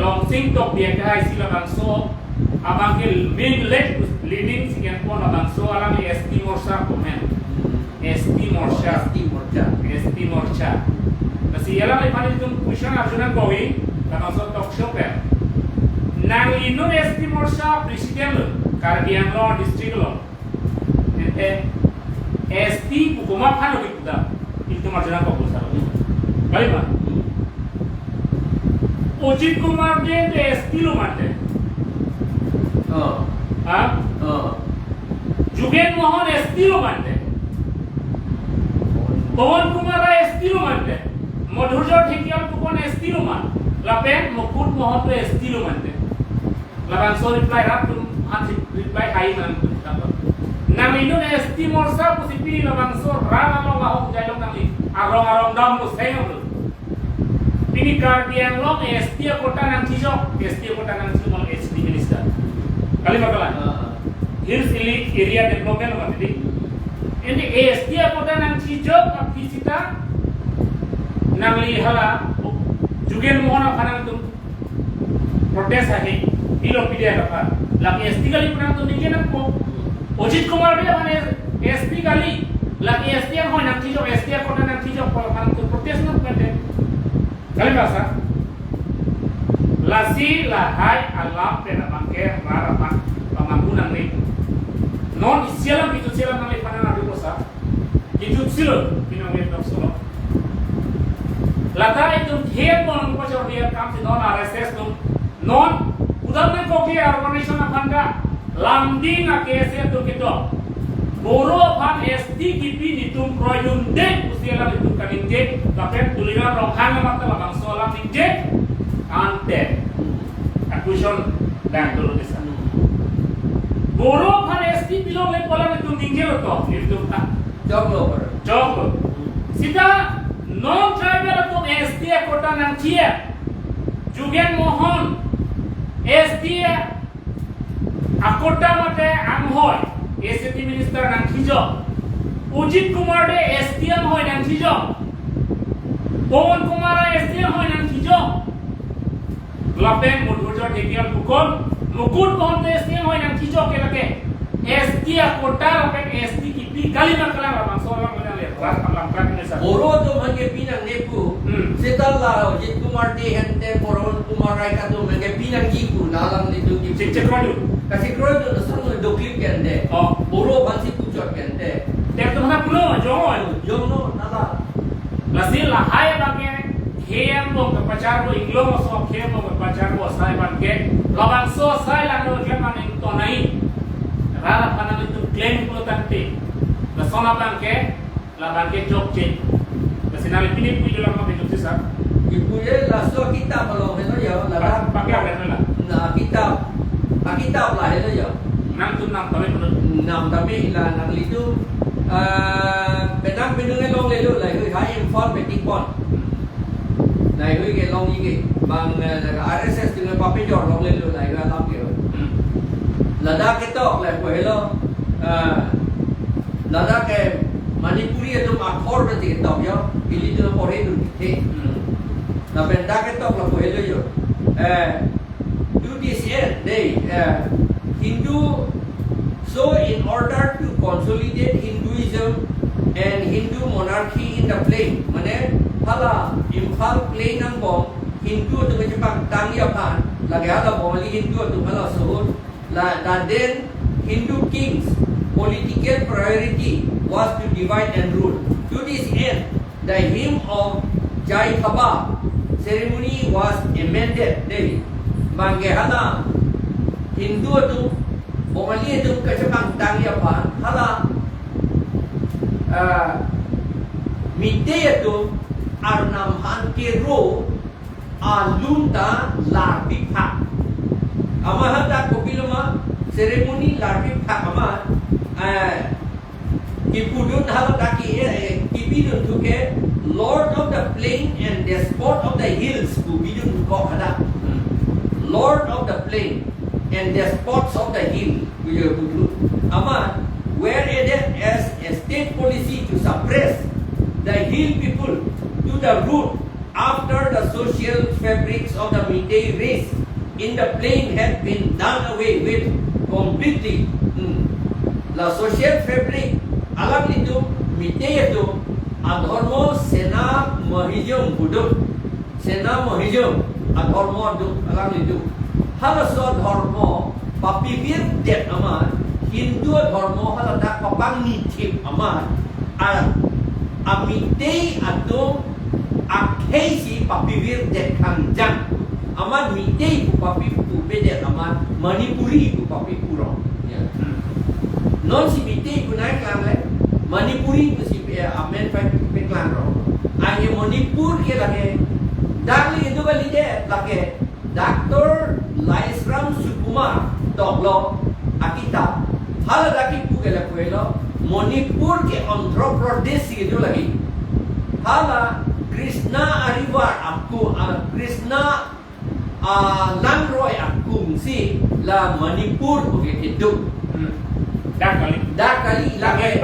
long sing tok dia kai sila bangso abang ke main leading sikian pon abang so alang li ST Morcha komen. ST Morcha. Kasi yalang ay panin itong question Arjuna Gowi na sa talk show pe. Nang inon ST Morcha president lo, Caribbean lo district lo. Ente ST kuma phano kita. Itu Arjuna Gowi sa. Kali ba? Ujit Kumar de ST lo mate. Jugen Mohan ST lo mate. Pawan Kumar ST lo mate. Madhurjot Hikial Kupon estilo man. Lapen Mukut Mohon to estilo man de. Lapan so reply rap tum hansi reply hai man. Nang inu esti morsa pusipiri lapan so rana lo ngahok jailong nang li. Arong dam lo sayang lo. Pini kardian lo esti kota nang cijok. Esti kota nang cijok SD minister. Kali bakalan. Hills Elite Area Development lo mati. Ini esti kota nang cijok apisita nang lihala jugen mohon kanang tu protes ahe ilo pide apa lagi ST kali pernah tu ningen aku Ujit Kumar dia mana ST kali lagi ST yang ho nang tijo ST ko nang tijo ko kanang tu protes nak pede kali bahasa lasi lahai alam pena bangke harapan pamangunan ni non isialam itu sialam nang panana di kosa itu silo pinang itu silo Lata itu head non upacor dia kam si non RSS tu non udar na koki organization apanda lamding na kese tu kito boro pan ST kipi nitum proyun de usiala itu kaninte tapi tulina rohang mata labang solam ninje ante acquisition dan dulu desa boro pan ST bilong le pola itu ninje to itu ta joglo sida non tribal tu ST kota nang chia Jugen Mohan SDA Akota mate anghoy ACT minister nang thijo Ujit Kumar de SDM hoy nang thijo Pawan Kumar SDM hoy nang thijo Lapeng Mudhurjor Dekial Bukon Mukut Mohan de SDM hoy nang thijo ke lake SD Akota lapeng SD kipi kalimat kalang bang solang menale ras alam kan ini sa Boro tu mange pinang nepu. Setelah Ujit Kumar de hente Pawan Kumar rai katu mange pinang jiku nalang ni tu cek cek roju kasih kroy tu nasang do clip kende. oh Boro bansi pucot kende. tek tu mana pulo jongoy Jono nala. Lasil lahai bangke khem lo ke pacar lo inglo so khem lo ke pacar lo sai bangke labang so sai lang lo khem man to nai rara panang itu claim lo tante la sona bangke la bangke jok cek lasinali pini pu jolang ma betul sisa Ibu ye laso kita kalau hello ya lada. pakai apa lah Na kita lah hello ya. nang tu nang tole betul Nam kami ilan nang litu. Benang benung long lelu lai hui hai info betik pon. Lai hui ke long ni ke bang RSS dengan pape jor long lelu lai ga lam ke. Lada ketok lai ko hello. Lada ke Manipuri itu akhor berarti ketok ya. Pilih tu pore tu ke. Na benda ketok la ko hello yo. Do this end day Hindu. So in order to consolidate Hinduism and Hindu monarchy in the plain, mane hala Imphal plain ang bom Hindu tu macam tangi apa, lagi hala bomali Hindu tu hala sohut, dan then Hindu kings political priority was to divide and rule. To this end, the hymn of Jai Khaba ceremony was amended. Day, mangge hala Hindu tu Bomali itu kecapang tangi apa? Hala mite itu arnam hanke ro alunta larpika. Ama hata kopiloma ceremony larpika ama kipudun hala taki kipidun tuke Lord of the plain and despot of the hills kubidun kok ada. Lord of the plain and despots of the hill, were added as a state policy to suppress the hill people to the root after the social fabrics of the Meitei race in the plain had been done away with completely. The social fabric alam itu Meitei itu adhormo sena mahijum buduk sena mahijum adhormo itu alam itu Halaso dharma papivir det amar Hindu dharma halata papang nitip amar amitei atom akheisi papivir det kangjang amar mitei pu papi pu bedet amar Manipuri pu papi purong non si mitei pu naik lang le Manipuri pu si amen pe klang ro anye Manipur ke lage dali itu bali det lage Dr. Laisram Sukumar Doklo Akita Hala daki pugela puelo Manipur ke Andhra Pradesh itu lagi Hala Krishna Arivar aku Krishna Langroy aku si la Manipur ke hidup dak kali lagi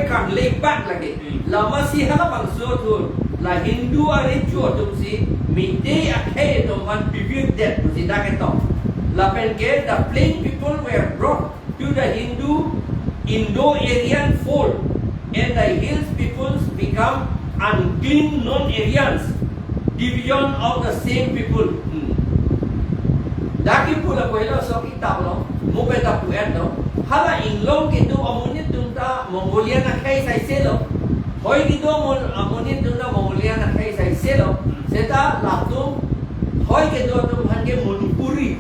kan lepak lagi lama si hala bangso tu la Hindu arijo tu si Meitei akhe tu man bibir det tu si dak eto la penke the plain people were brought to the Hindu Indo-Aryan fold and the hills peoples become unclean non-Aryans division of the same people daki pula koilo so kita lo mo beta puet no hala inglong kitu amunit tunta Mongolia na kay sai selo hoy dito mon amunit tunta Mongolia na kay sai selo seta lato hoy kitu tum hange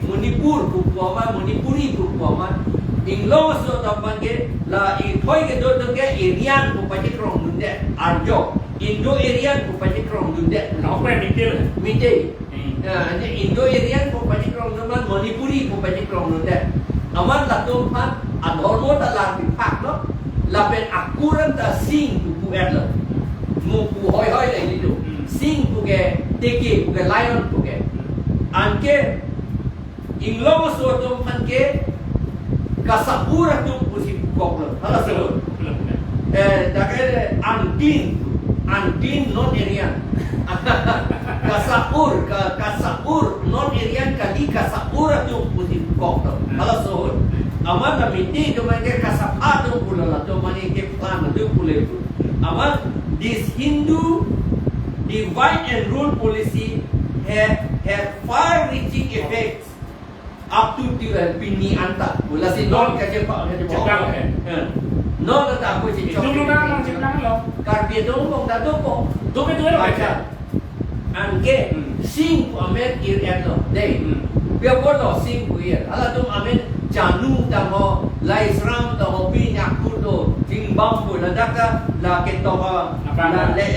Manipur pupuama Manipuri pupuama inglong so tapange la hoy kitu tum ke Aryan pupaji krong dunde arjo Indo-Aryan pupaji krong dunde no pe Meitei Indo-Aryan pupaji krong dunde Manipuri pupaji krong dunde aman latung han adhormo ta la pipak no la pen akuran ta sing tu puet lo mu pu hoi hoi le ni tu sing pu ke teke pu ke lion pu ke Angke inglong suatu panke kasapura tu pusing koklo. Hala sebut. Dakere antin non irian. Kasapur non irian kali kasapura tu pusing koklo. Hala sebut. Aman na miti tu mereka kasap tu pula lah tu mana ke plan tu pula itu. Aman this Hindu divide and rule policy have far-reaching effects up to pini anta. Mula si non kerja pak kerja Cekang, non kata aku cekang. Itu lu dah cekang lo. Karbi dong dah dong. Tu ke tu lo Baca. Angke sing amen ir lo. Deh. Biar kau lo sing ir. Alah tu amen janu dah mo lai seram dah mo binyak kudo ting bambu dah daka la ketok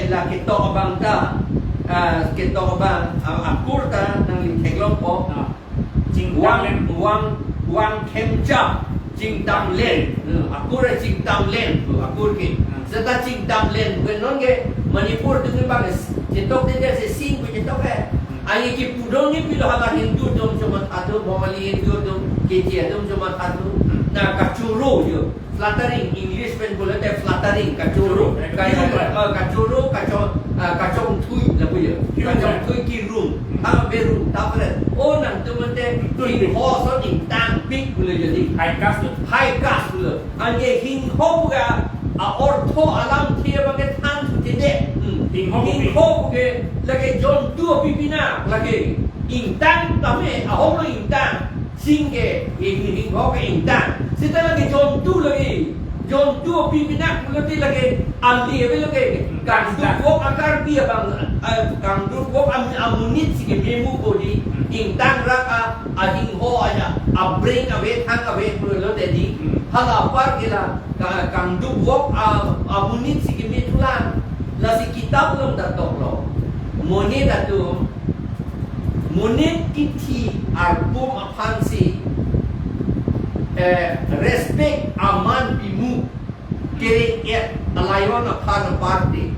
la ketok abang dah. Ketok abang akur dah nang teglong po. Wang kemca cing tam len akur cing tam len akur ke serta cing tam len benon ke Manipur tu bang cetok dia se sing ku cetok ai ki pudong ni pilo hama Hindu dom cuma satu Bomali Hindu dom ke dom cuma satu na kacuru je flattering English pen boleh te flattering kacuru kacong tui la punya kacong tui ki room beru tapre oh nang tu mente ting ho so ting tang big boleh jadi high class boleh ange hing ho ga ortho alam thia bagai than tu jede hing ho ke lagi jon tu pipina lagi intang tame ho lo intang singge hing ho ke intang setelah lagi jon tu lagi jon tu pipina kulati lagi amli lagi kan tu wok akar dia bang kan tu wok amunit sige memu bodi intang raka ading ho aja abring awe thang awe pulo tedi hala par gila kan tu wok amunit sige metulan la si kitab long datok lo monit atu monit kiti album apansi respect aman bimu kering et alayon apan parte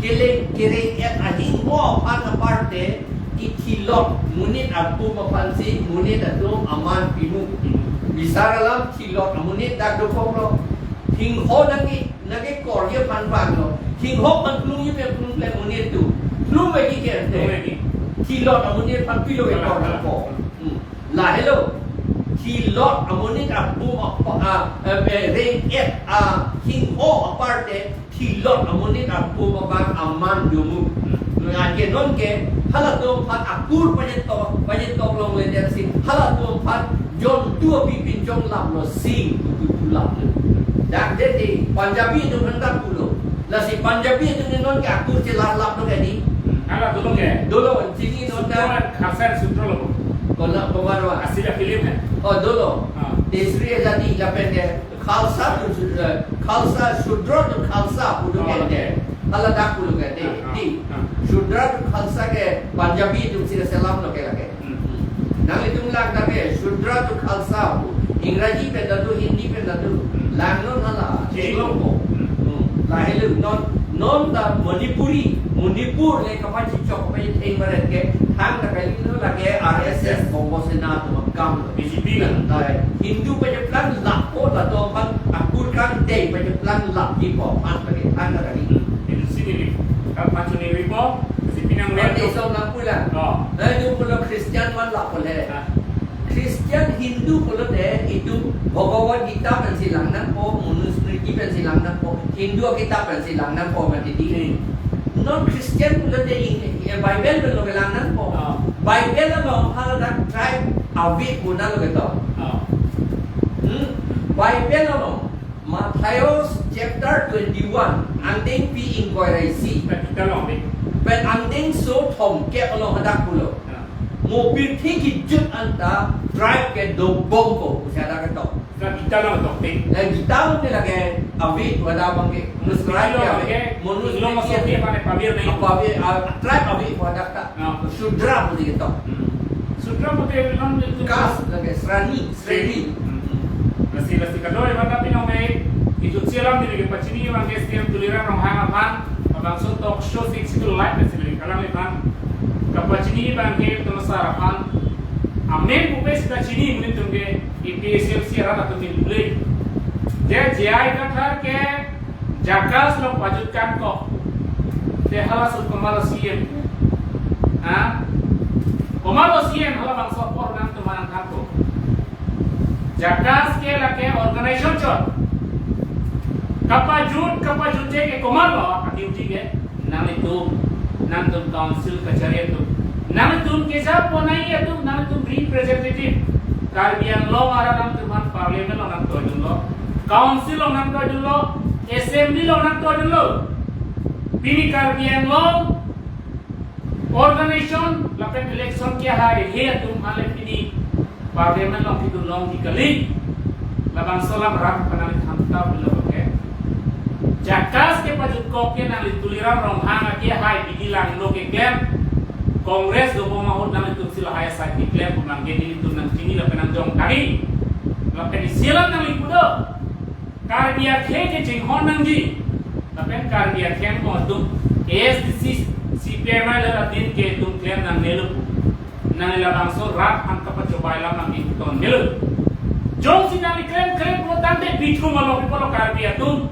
kering et ahing ho apan parte itilok munit album apansi munit atu aman bimu bisaralam tilok munit dak dokong lo hing ho nagi korya pan lo hing ho man plung ye plung le munit tu plung bagi ke tilok munit pan pilo ke kor ko la hello tilok amunit album ring et hing ho aparte tilok amunit album apan aman dumu ngaji non ke halatum pat akur panyetok long le der si halatum pat jon tua pipin jong lam lo sing tu lam dak dedi Punjabi tu hendak pulo la si Punjabi tu non ke akur celar lam no kadi ala dulu ke dolo sini non da Hasan Sutro lo kola bawarwa asli film oh dolo Desri jadi lapende khalsa sudra tu khalsa pulo ke ala dak pulo ke di Sudra tu khalsa ke Punjabi tu sila salam lo ke lage. Nang itu lang lage Sudra tu khalsa Ingraji pe dadu Hindi pe dadu lang non hala Ceylon ko. Lahelu non da Manipur le kapachi chok pe theng baret ke thang da kali no lage RSS Bombo Sena tu makam BJP lah. Hindu pe plan lap ko da to pan akur kan dei pe plan lap di ko pan pe thang da kali. Itu sini kalau macam ni ribu si pinang Nanti leto so nak pula. oh Itu pula Kristian man lah boleh. Kristian Hindu pula deh itu Bhagavad Gita dan silang nan po, Manusmriti dan silang nan po, Hindu kitab dan silang nan po mati di. Non Kristian pula deh ini Bible dan lo silang nan po. Bible lo hal dak tribe awi guna lo gitu. Bible lo Matthews chapter 21 anding pi inquiry kita long ni pen anding so thom ke lo hadak pulo mobil thi jut anta drive ke do bombo usada ke to kita long tok ting kita ni lagi awi wada bang ke drive ke monus lo masuk dia pada pabir ni awi drive awi wada ta sudra pun gitu sutra putih long kas lagi srani Nasi kadoi mata pinong may ikut sialam di lagi pacini orang STM tuliran orang hangapan abang so talk show six itu live nasi lagi kalang lipan kapachini bangke tumasarapan amen bupes kachini muni tungge IPSL siara atau tinbule dia jai kathar ke jakas lo pajutkan ko te hala sul komalo CM komalo CM hala bangsa por nang tumanang kanto jakas ke lake organization chot kapajut ke komalo aktiuti ke nang itu nang tum council kachari itu nang tum kesa ponai itu nang tum representative karbian lo ara nang tuman parliament lo nang to lo council lo nang to lo assembly lo nang to lo pini karbian lo organization lapen election kya hai he tum hale pini parliament lo kitu long dikali labang salam rak panali thamta bilo ke jakas ke pajut ko ke nang tuliran rong hanga kya hai bidilang lo ke klem Kongres do pemahut nang itu sila haya sa diklaim pemangge ini tu nang tinggi lapen nang jong tadi lapen silang nang lipudo kardia ke jinghon nang ji lapen kardia khen ko tum SDC CPM la din ke tum klaim nang nelu nang la bangso rat an kapa coba la nang itu ton nelu jong sinali klaim ko tante bitu malo polo kardia tum